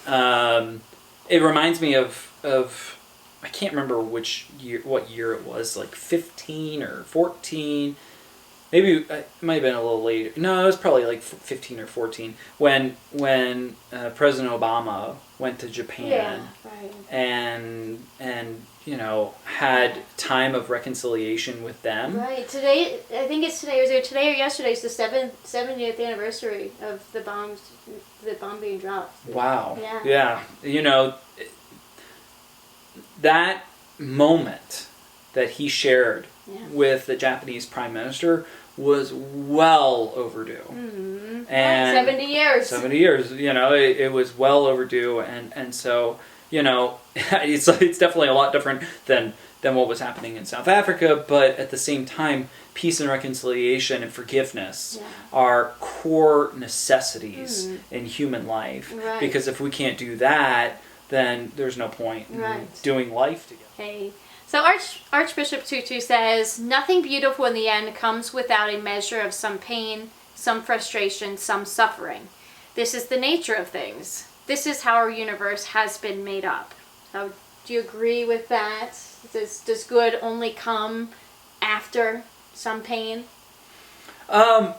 it reminds me of I can't remember what year it was, like 15 or 14. Maybe it might have been a little later. No, it was probably like 15 or 14 when President Obama went to Japan, and had time of reconciliation with them. Right. Today, I think it's today. Was it today or yesterday? It's the 70th anniversary of the bomb being dropped. Wow. Yeah. That moment that he shared with the Japanese Prime Minister was well overdue. Mm-hmm. And 70 years. 70 years, it was well overdue, and so, it's definitely a lot different than what was happening in South Africa, but at the same time, peace and reconciliation and forgiveness are core necessities in human life. Right. Because if we can't do that, then there's no point in doing life together. Okay. So Archbishop Tutu says, nothing beautiful in the end comes without a measure of some pain, some frustration, some suffering. This is the nature of things. This is how our universe has been made up. So, do you agree with that? Does good only come after some pain? I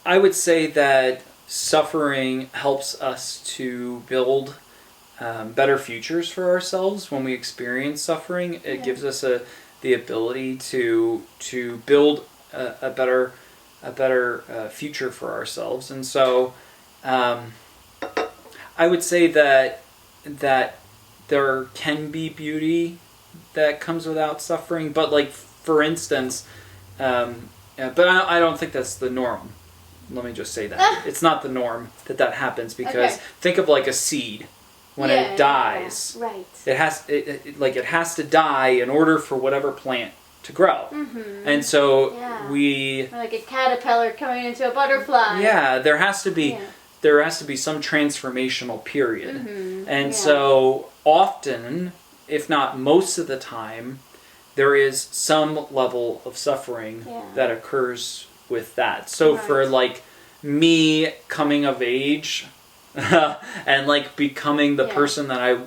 would say that suffering helps us to build better futures for ourselves. When we experience suffering, it gives us the ability to build a better future for ourselves. And so I would say that there can be beauty that comes without suffering, but like, for instance, but I don't think that's the norm. Let me just say that. It's not the norm that happens, because think of like a seed. When it dies, right. it has to die in order for whatever plant to grow. Mm-hmm. And so or like a caterpillar coming into a butterfly. Yeah, there has to be some transformational period. Mm-hmm. And so often, if not most of the time, there is some level of suffering that occurs with that. So for like me coming of age and like becoming the person that I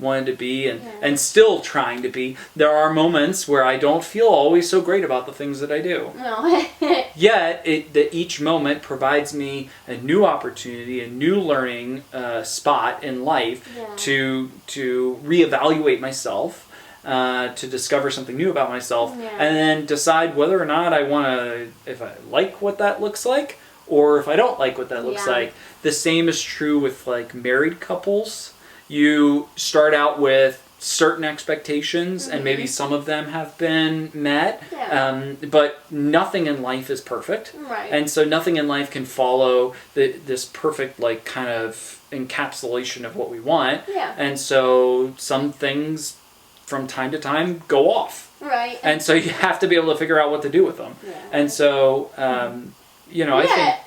wanted to be, and still trying to be, there are moments where I don't feel always so great about the things that I do. No. Yet each moment provides me a new opportunity, a new learning spot in life to reevaluate myself, to discover something new about myself, and then decide whether or not I want to, if I like what that looks like, or if I don't like what that looks like. The same is true with like married couples. You start out with certain expectations, and maybe some of them have been met, but nothing in life is perfect. Right. And so nothing in life can follow this perfect like kind of encapsulation of what we want. Yeah. And so some things from time to time go off. Right. And so you have to be able to figure out what to do with them. Yeah. And so I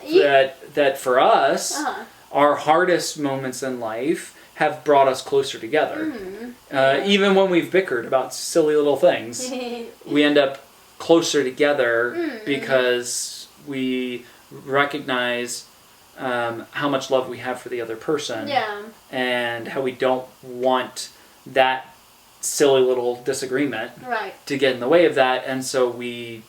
think that for us, our hardest moments in life have brought us closer together. Even when we've bickered about silly little things, we end up closer together because we recognize how much love we have for the other person, and how we don't want that silly little disagreement to get in the way of that, and so we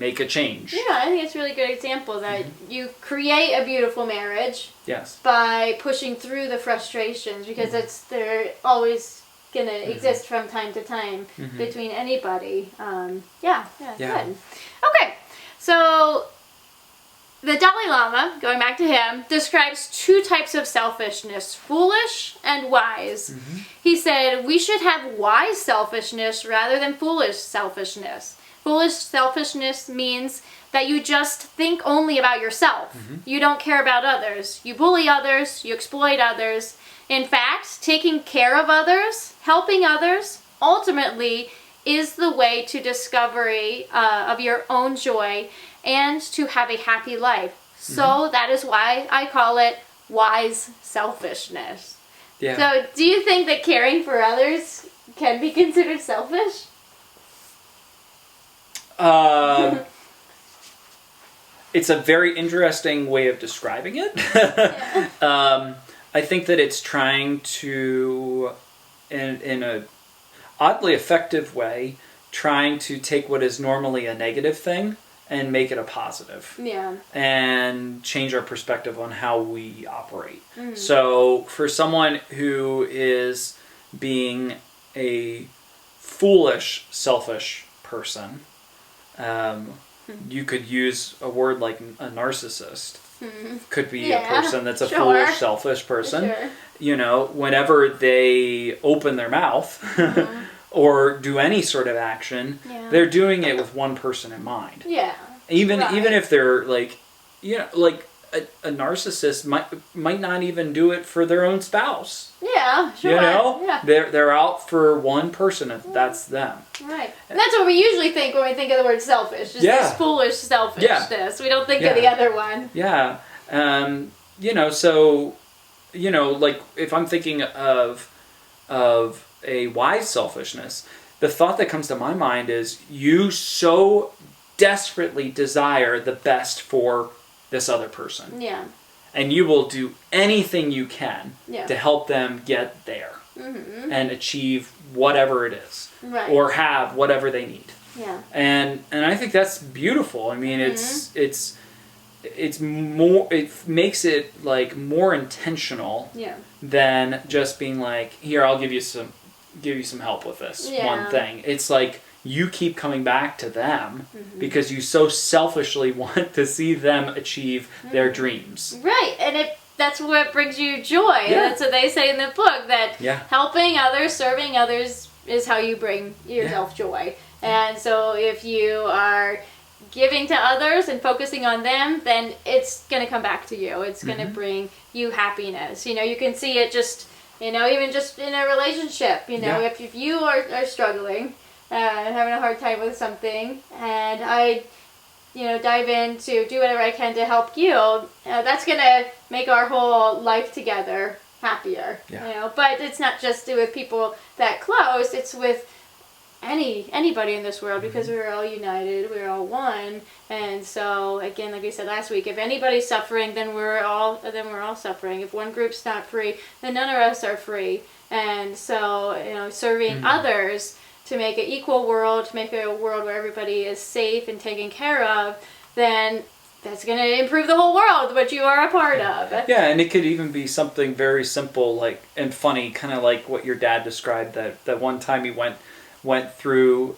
make a change. Yeah, I think it's a really good example that you create a beautiful marriage by pushing through the frustrations, because they're always going to exist from time to time between anybody. Good. Okay, so The Dalai Lama, going back to him, describes two types of selfishness, foolish and wise. He said we should have wise selfishness rather than foolish selfishness. Foolish selfishness means that you just think only about yourself. You don't care about others. You bully others, you exploit others. In fact, taking care of others, helping others, ultimately is the way to discovery of your own joy and to have a happy life. So that is why I call it wise selfishness. Yeah. So do you think that caring for others can be considered selfish? It's a very interesting way of describing it. I think that it's trying to, in a oddly effective way, trying to take what is normally a negative thing and make it a positive. Yeah. And change our perspective on how we operate. So for someone who is being a foolish, selfish person, you could use a word like a narcissist. Could be a person that's a foolish, selfish person. Sure. You know, whenever they open their mouth or do any sort of action, they're doing it with one person in mind. Yeah. Even if they're like, you know, like a narcissist might not even do it for their own spouse. Yeah, sure. You know, yeah. they're out for one person. That's them. Right. And that's what we usually think when we think of the word selfish. Just this foolish selfishness. We don't think of the other one. Yeah. You know, so, you know, like if I'm thinking of a wise selfishness, the thought that comes to my mind is you so desperately desire the best for this other person. Yeah. And you will do anything you can to help them get there and achieve whatever it is, or have whatever they need. Yeah. And I think that's beautiful. I mean, it's more. It makes it like more intentional than just being like, here, I'll give you some help with this one thing. It's like you keep coming back to them because you so selfishly want to see them achieve their dreams. Right, and that's what brings you joy. Yeah. That's what they say in the book, that helping others, serving others is how you bring yourself joy. And so if you are giving to others and focusing on them, then it's going to come back to you. It's going to bring you happiness. You know, you can see it just, you know, even just in a relationship. You know, if you are struggling and having a hard time with something, and I, you know, dive in to do whatever I can to help you, that's going to make our whole life together happier. You know, but it's not just with people that close, it's with anybody in this world, because we're all united, we're all one. And so again, like we said last week, if anybody's suffering, then we're all suffering. If one group's not free, then none of us are free. And so, you know, serving others to make an equal world, to make a world where everybody is safe and taken care of, then that's going to improve the whole world, which you are a part of. Yeah, and it could even be something very simple, like, and funny, kind of like what your dad described, that one time he went through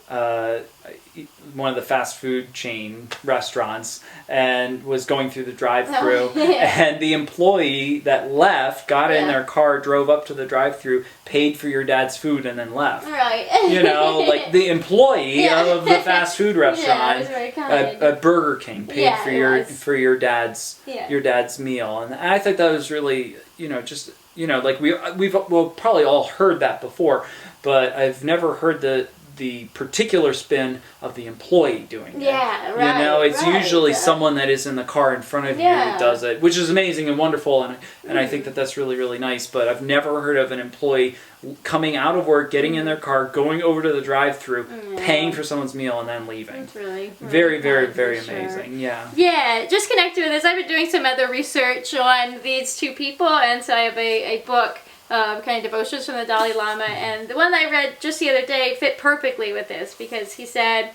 one of the fast food chain restaurants and was going through the drive-thru, and the employee that left got in their car, drove up to the drive-thru, paid for your dad's food, and then left. Right. You know, like the employee of the fast food restaurant at Burger King paid for your dad's meal, and I think that was really, you know, just, you know, like we've probably all heard that before, but I've never heard the particular spin of the employee doing it. Yeah, right. You know, it's usually someone that is in the car in front of you who does it, which is amazing and wonderful, and I think that that's really, really nice. But I've never heard of an employee coming out of work, getting in their car, going over to the drive-thru, paying for someone's meal, and then leaving. It's really very, very, very amazing. Yeah. Yeah, just connected with this, I've been doing some other research on these two people, and so I have a book, kind of devotions from the Dalai Lama, and the one that I read just the other day fit perfectly with this, because he said,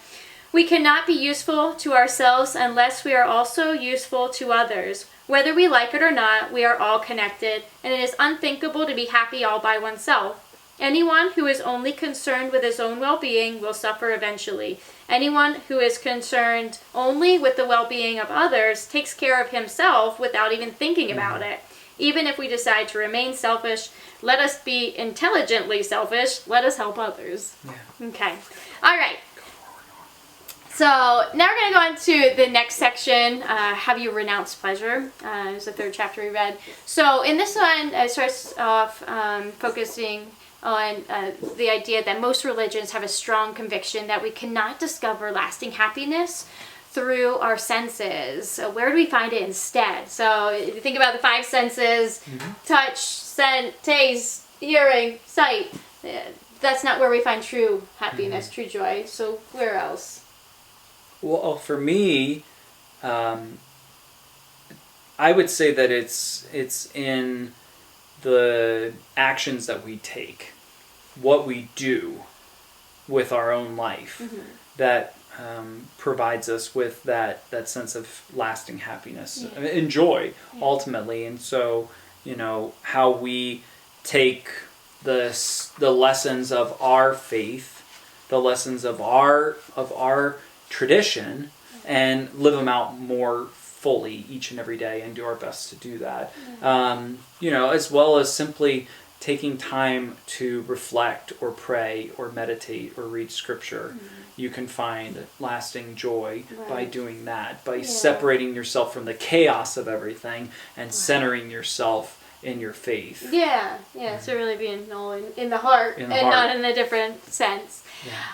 "We cannot be useful to ourselves unless we are also useful to others. Whether we like it or not, we are all connected, and it is unthinkable to be happy all by oneself. Anyone who is only concerned with his own well-being will suffer eventually. Anyone who is concerned only with the well-being of others takes care of himself without even thinking about it. Even if we decide to remain selfish, let us be intelligently selfish. Let us help others. Yeah. Okay. All right. So now we're going to go on to the next section. Have you renounced pleasure? Is the third chapter we read. So in this one, it starts off focusing on the idea that most religions have a strong conviction that we cannot discover lasting happiness through our senses. So where do we find it instead? So if you think about the five senses, touch, scent, taste, hearing, sight. That's not where we find true happiness, true joy. So where else? Well, for me, I would say that it's in the actions that we take, what we do with our own life, that provides us with that sense of lasting happiness and joy, ultimately. And so, how we take the lessons of our faith, the lessons of our tradition, and live them out more fully each and every day, and do our best to do that. As well as simply taking time to reflect or pray or meditate or read scripture. You can find lasting joy by doing that, by separating yourself from the chaos of everything and centering yourself in your faith. So really being all in the heart and not in a different sense.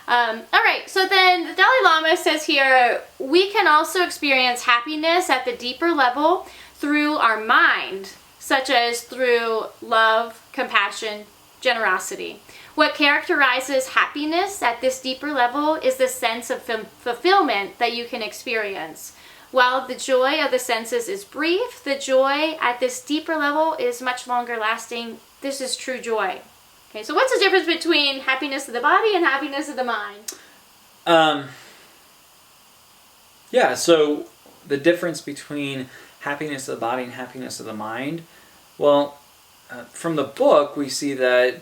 All right, so then the Dalai Lama says here, we can also experience happiness at the deeper level through our mind, such as through love, compassion, generosity. What characterizes happiness at this deeper level is the sense of fulfillment that you can experience. While the joy of the senses is brief, the joy at this deeper level is much longer lasting. This is true joy. Okay, so what's the difference between happiness of the body and happiness of the mind? So the difference between happiness of the body and happiness of the mind, well, from the book we see that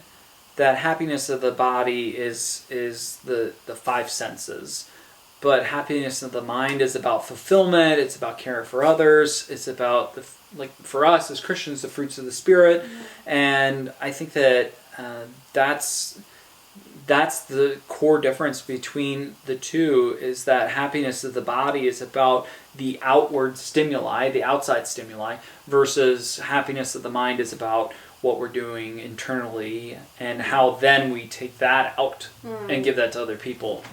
happiness of the body is the five senses. But happiness of the mind is about fulfillment, it's about caring for others, it's about, for us as Christians, the fruits of the Spirit. And I think that that's the core difference between the two, is that happiness of the body is about the outward stimuli, the outside stimuli, versus happiness of the mind is about what we're doing internally and how then we take that out and give that to other people.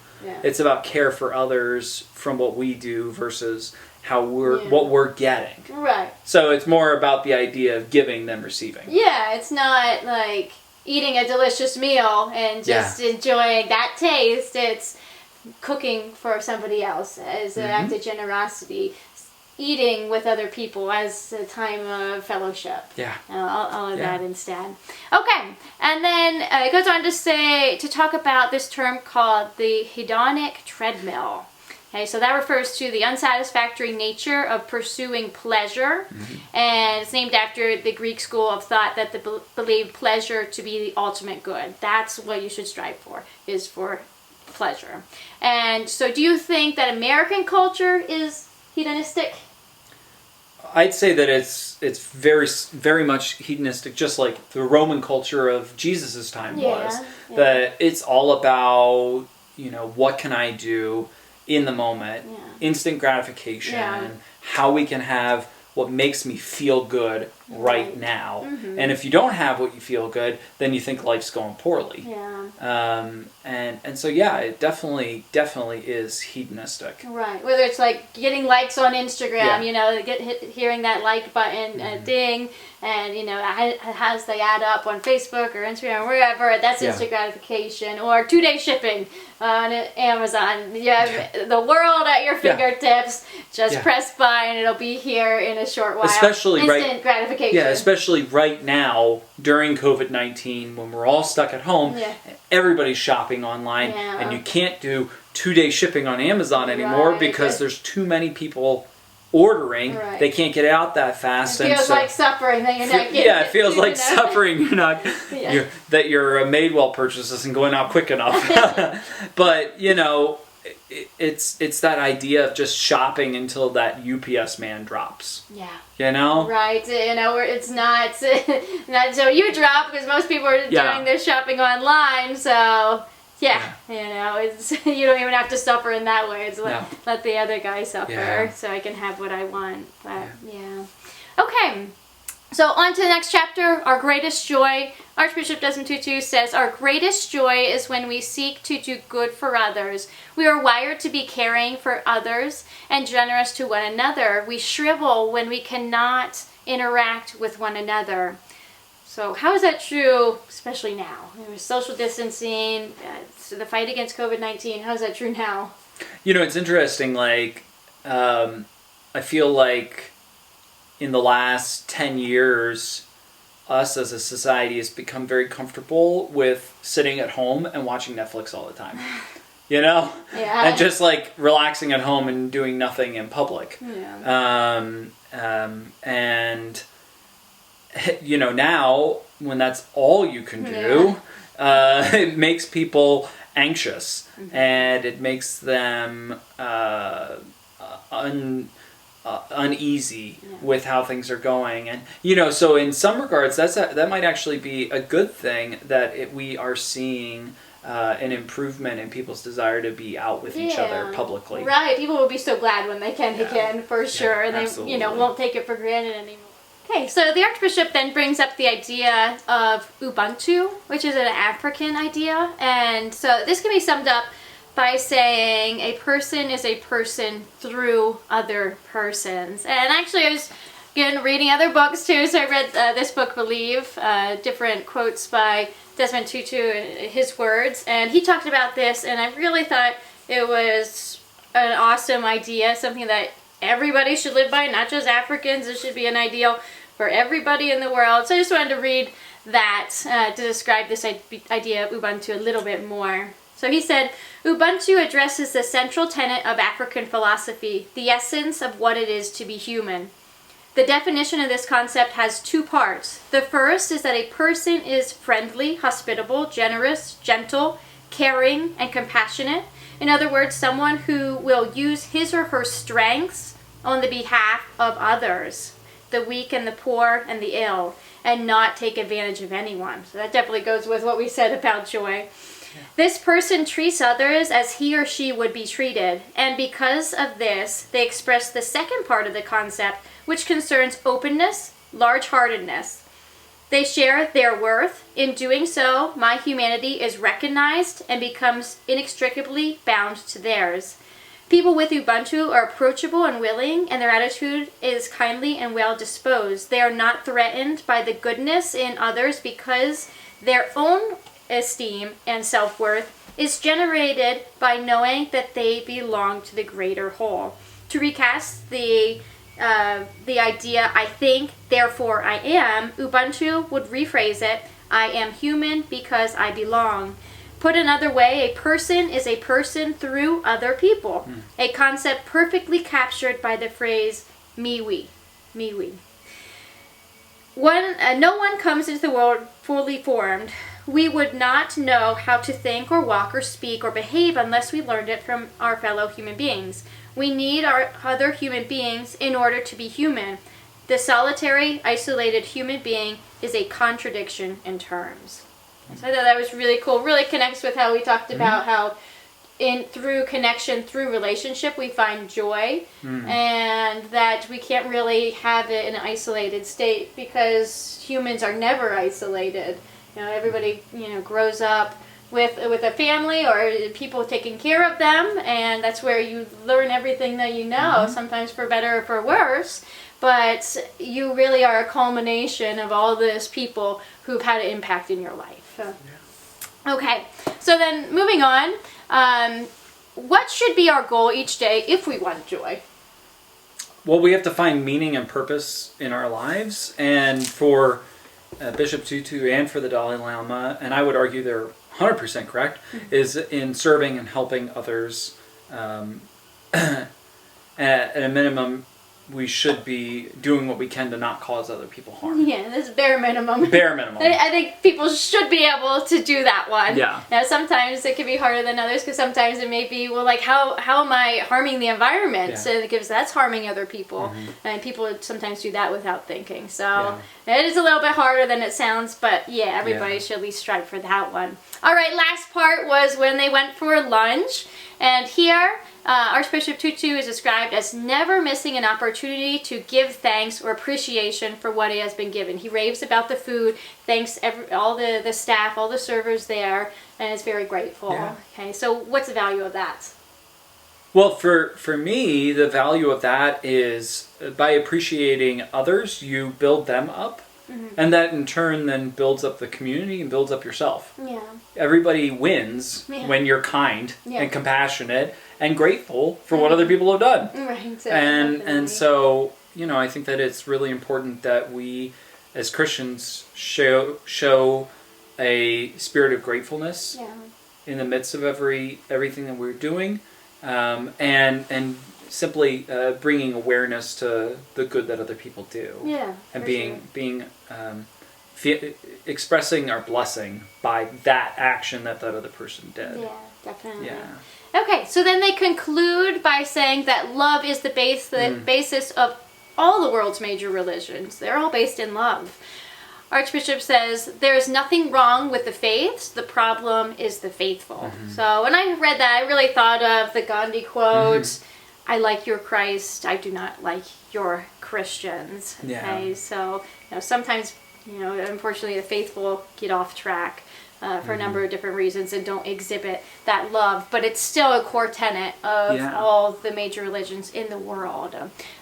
It's about care for others from what we do versus how what we're getting. Right. So it's more about the idea of giving than receiving. Yeah, it's not like eating a delicious meal and just enjoying that taste. It's cooking for somebody else as an act of generosity. Eating with other people as a time of fellowship. All of that instead. Okay, and then it goes on to talk about this term called the hedonic treadmill. Okay, so that refers to the unsatisfactory nature of pursuing pleasure, and it's named after the Greek school of thought that believed pleasure to be the ultimate good. That's what you should strive for, is for pleasure. And so do you think that American culture is hedonistic? I'd say that it's very, very much hedonistic, just like the Roman culture of Jesus' time was. That it's all about, what can I do in the moment, instant gratification, how we can have what makes me feel good right now. And if you don't have what you feel good, then you think life's going poorly. And so it definitely is hedonistic. Right. Whether it's like getting likes on Instagram, hearing that like button ding, and as they add up on Facebook or Instagram or wherever, that's instant gratification. Or 2-day shipping on Amazon. You have the world at your fingertips. Just press buy and it'll be here in a short while. Especially instant gratification. Yeah, especially right now during COVID-19 when we're all stuck at home. Everybody's shopping online, and you can't do 2-day shipping on Amazon anymore because there's too many people ordering. Right. They can't get out that fast. It feels like suffering that you're not getting. Yeah, it feels like suffering. You're not Yeah. that your Madewell purchase isn't going out quick enough. But it's that idea of just shopping until that UPS man drops. Yeah. Right. Where it's not so you drop, because most people are doing their shopping online. So it's you don't even have to suffer in that way. It's let the other guy suffer so I can have what I want. But okay. So on to the next chapter, our greatest joy. Archbishop Desmond Tutu says, our greatest joy is when we seek to do good for others. We are wired to be caring for others and generous to one another. We shrivel when we cannot interact with one another. So how is that true, especially now? There's social distancing, the fight against COVID-19. How is that true now? It's interesting, I feel like in the last 10 years, us as a society has become very comfortable with sitting at home and watching Netflix all the time. Yeah. And just relaxing at home and doing nothing in public. Yeah. And now when that's all you can do, it makes people anxious, and it makes them uneasy with how things are going. And so in some regards that might actually be a good thing, that we are seeing an improvement in people's desire to be out with each other publicly. Right. People will be so glad when they can again, for sure. And absolutely. They won't take it for granted anymore. Okay, so the Archbishop then brings up the idea of Ubuntu, which is an African idea. And so this can be summed up by saying a person is a person through other persons. And actually I was reading other books too, so I read this book, Believe, different quotes by Desmond Tutu, his words, and he talked about this, and I really thought it was an awesome idea, something that everybody should live by, not just Africans. It should be an ideal for everybody in the world. So I just wanted to read that to describe this idea of Ubuntu a little bit more. So he said, Ubuntu addresses the central tenet of African philosophy, the essence of what it is to be human. The definition of this concept has two parts. The first is that a person is friendly, hospitable, generous, gentle, caring, and compassionate. In other words, someone who will use his or her strengths on the behalf of others, the weak and the poor and the ill, and not take advantage of anyone. So that definitely goes with what we said about joy. This person treats others as he or she would be treated, and because of this, they express the second part of the concept, which concerns openness, large-heartedness. They share their worth. In doing so, my humanity is recognized and becomes inextricably bound to theirs. People with Ubuntu are approachable and willing, and their attitude is kindly and well-disposed. They are not threatened by the goodness in others because their own esteem and self-worth is generated by knowing that they belong to the greater whole. To recast the idea, I think, therefore I am, Ubuntu would rephrase it, I am human because I belong. Put another way, a person is a person through other people, a concept perfectly captured by the phrase, me-we, me-we. No one comes into the world fully formed. We would not know how to think or walk or speak or behave unless we learned it from our fellow human beings. We need our other human beings in order to be human. The solitary, isolated human being is a contradiction in terms. So I thought that was really cool. Really connects with how we talked about how through connection, through relationship, we find joy, and that we can't really have it in an isolated state because humans are never isolated. Everybody, grows up with a family or people taking care of them, and that's where you learn everything that you know, sometimes for better or for worse, but you really are a culmination of all those people who've had an impact in your life. Okay, so then moving on, what should be our goal each day if we want joy? Well, we have to find meaning and purpose in our lives, and for Bishop Tutu and for the Dalai Lama, and I would argue they're 100% correct, is in serving and helping others at a minimum we should be doing what we can to not cause other people harm. Yeah, that's bare minimum. Bare minimum. I think people should be able to do that one. Yeah. Now, sometimes it can be harder than others because sometimes it may be, well, like, how am I harming the environment? Yeah. So because that's harming other people. And people sometimes do that without thinking. So it is a little bit harder than it sounds, but yeah, everybody should at least strive for that one. All right, last part was when they went for lunch. And here, Archbishop Tutu is described as never missing an opportunity to give thanks or appreciation for what he has been given. He raves about the food, thanks all the staff, all the servers there, and is very grateful. Yeah. Okay, so what's the value of that? Well, for me, the value of that is by appreciating others, you build them up. And that in turn then builds up the community and builds up yourself. Yeah. Everybody wins when you're kind and compassionate and grateful for what other people have done. Right. So And so, I think that it's really important that we as Christians show a spirit of gratefulness in the midst of everything that we're doing, and simply bringing awareness to the good that other people do. Yeah. And expressing our blessing by that action that other person did. Yeah, definitely. Yeah. Okay, so then they conclude by saying that love is the basis of all the world's major religions. They're all based in love. Archbishop says, there is nothing wrong with the faiths. The problem is the faithful. So when I read that, I really thought of the Gandhi quote, I like your Christ, I do not like your Christians. Okay, Yeah. so sometimes, unfortunately the faithful get off track for a number of different reasons and don't exhibit that love, but it's still a core tenet of all the major religions in the world.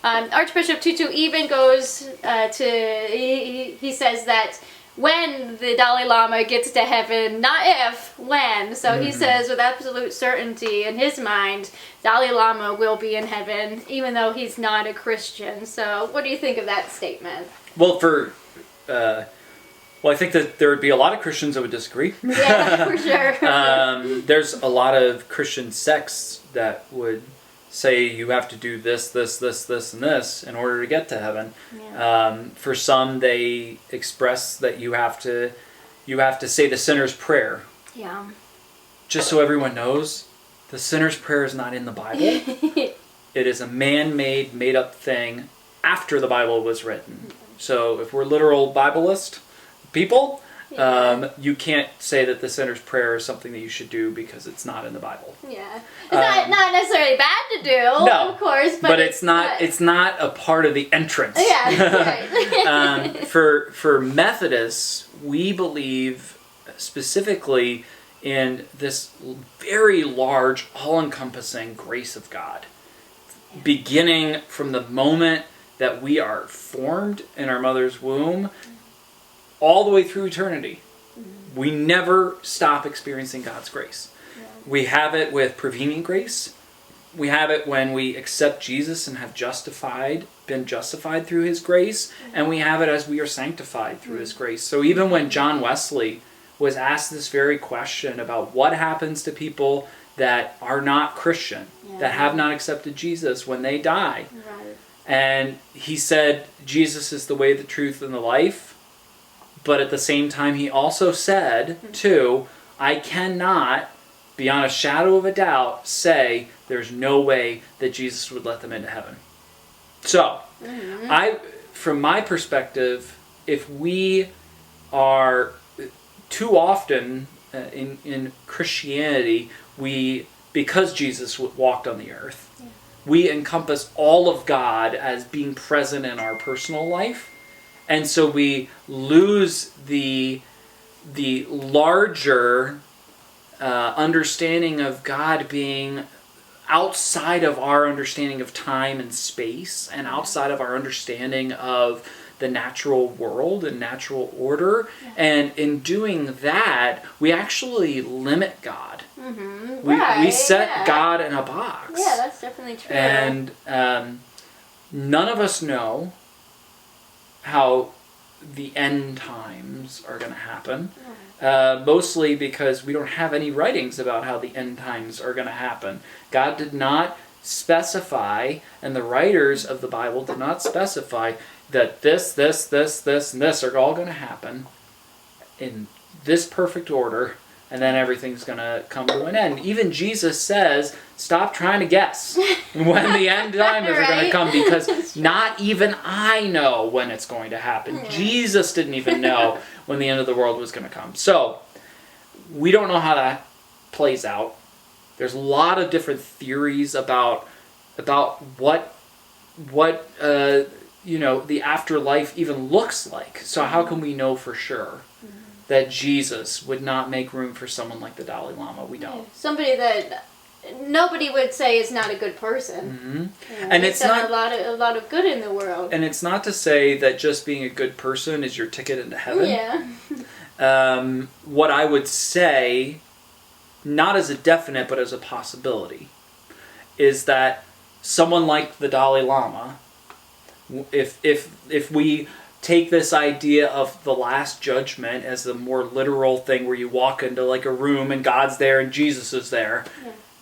Archbishop Tutu even goes he says that when the Dalai Lama gets to heaven, not if, when. So he says with absolute certainty in his mind, Dalai Lama will be in heaven, even though he's not a Christian. So what do you think of that statement? Well, I think that there would be a lot of Christians that would disagree. Yeah, for sure. There's a lot of Christian sects that would say you have to do this, and this in order to get to heaven. Yeah. For some, they express that you have to say the sinner's prayer. Yeah. Just so everyone knows, the sinner's prayer is not in the Bible. It is a man-made, made-up thing after the Bible was written. So if we're literal Bibleist people, you can't say that the sinner's prayer is something that you should do because it's not in the Bible. Yeah, it's not necessarily bad to do, no, of course, but it's not. It's not a part of the entrance. Yeah, right. For Methodists, we believe specifically in this very large, all-encompassing grace of God, beginning from the moment that we are formed in our mother's womb, all the way through eternity. We never stop experiencing God's grace. We have it with prevenient grace. We have it when we accept Jesus and have been justified through His grace, and we have it as we are sanctified through His grace. So even when John Wesley was asked this very question about what happens to people that are not Christian, that have not accepted Jesus when they die, and he said, Jesus is the way, the truth, and the life. But at the same time, he also said, too, I cannot, beyond a shadow of a doubt, say there's no way that Jesus would let them into heaven. So, from my perspective, if we are too often in Christianity, because Jesus walked on the earth, we encompass all of God as being present in our personal life. And so we lose the larger understanding of God being outside of our understanding of time and space, and outside of our understanding of the natural world and natural order. And in doing that, we actually limit God. We set God in a box. Yeah, that's definitely true. And none of us know how the end times are going to happen. Mostly because we don't have any writings about how the end times are going to happen. God did not specify, and the writers of the Bible did not specify that this, and this are all going to happen in this perfect order, and then everything's going to come to an end. Even Jesus says, stop trying to guess when the end times are going to come, because not even I know when it's going to happen. Yeah. Jesus didn't even know when the end of the world was going to come. So, we don't know how that plays out. There's a lot of different theories about what the afterlife even looks like. So how can we know for sure that Jesus would not make room for someone like the Dalai Lama? We don't. Somebody that nobody would say is not a good person. Mm-hmm. And it's not a lot of good in the world. And it's not to say that just being a good person is your ticket into heaven. Yeah. What I would say, not as a definite but as a possibility, is that someone like the Dalai Lama, if we take this idea of the Last Judgment as the more literal thing where you walk into like a room and God's there and Jesus is there,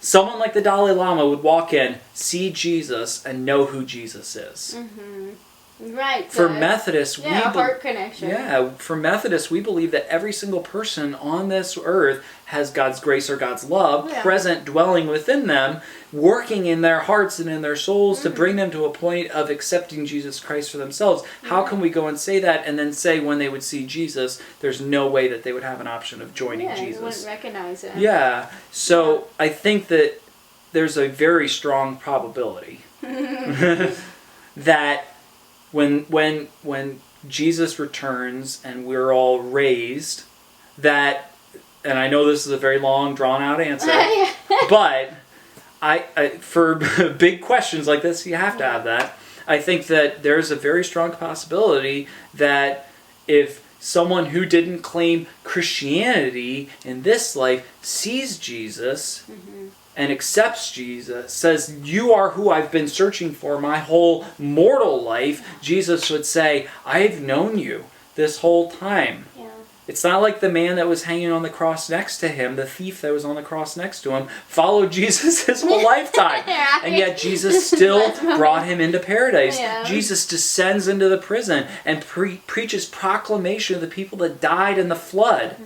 someone like the Dalai Lama would walk in, see Jesus, and know who Jesus is. Mm-hmm. Right. For Methodists, heart connection. Yeah, for Methodists, we believe that every single person on this earth has God's grace or God's love present, dwelling within them, working in their hearts and in their souls to bring them to a point of accepting Jesus Christ for themselves. How can we go and say that and then say when they would see Jesus, there's no way that they would have an option of joining Jesus? They wouldn't recognize it. Yeah, so I think that there's a very strong probability that when Jesus returns and we're all raised, that, and I know this is a very long, drawn-out answer, but I for big questions like this, you have to have that. I think that there's a very strong possibility that if someone who didn't claim Christianity in this life sees Jesus and accepts Jesus, says, you are who I've been searching for my whole mortal life, Jesus would say, I've known you this whole time. Yeah. It's not like the man that was hanging on the cross next to him, the thief that was on the cross next to him, followed Jesus his whole lifetime. And yet Jesus still brought him into paradise. Yeah. Jesus descends into the prison and preaches proclamation of the people that died in the flood.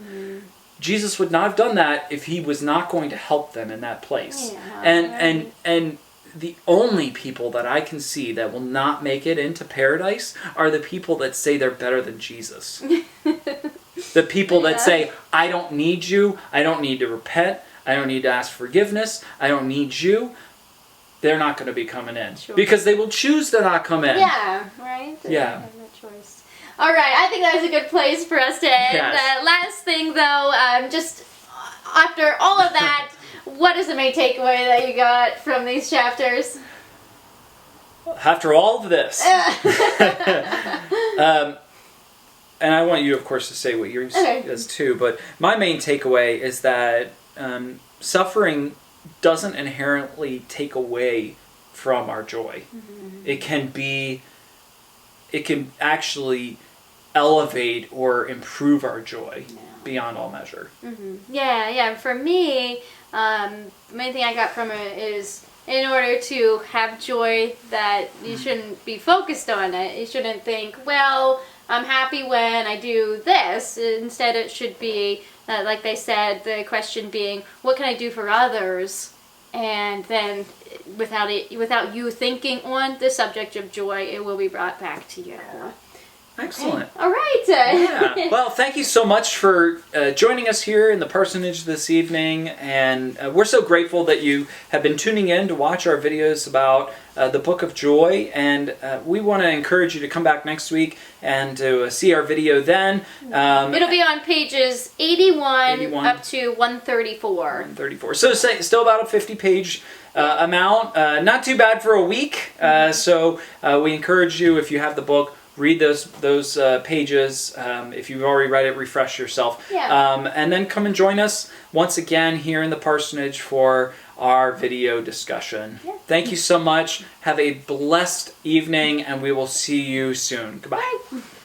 Jesus would not have done that if he was not going to help them in that place. Yeah, and the only people that I can see that will not make it into paradise are the people that say they're better than Jesus. The people that say, I don't need you, I don't need to repent, I don't need to ask forgiveness, I don't need you. They're not going to be coming in. Sure. Because they will choose to not come in. Yeah, right? They have no choice. All right, I think that was a good place for us to end. Yes. Last thing, though, just after all of that, what is the main takeaway that you got from these chapters? After all of this. And I want you, of course, to say what yours is too, but my main takeaway is that suffering doesn't inherently take away from our joy. It can actually elevate or improve our joy beyond all measure. Yeah. For me, the main thing I got from it is, in order to have joy, that you shouldn't be focused on it. You shouldn't think, well, I'm happy when I do this. Instead, it should be, like they said, the question being, what can I do for others? And then, without you thinking on the subject of joy, it will be brought back to you. Excellent. Okay. All right. Yeah. Well, thank you so much for joining us here in the parsonage this evening, and we're so grateful that you have been tuning in to watch our videos about the Book of Joy, and we want to encourage you to come back next week and to see our video then. It'll be on pages 81 up to 134. 134. So still about a 50-page amount. Not too bad for a week. So we encourage you, if you have the book, read those pages. If you've already read it, refresh yourself. And then come and join us once again here in the parsonage for our video discussion. Thank you so much. Have a blessed evening, and we will see you soon. Goodbye. Bye.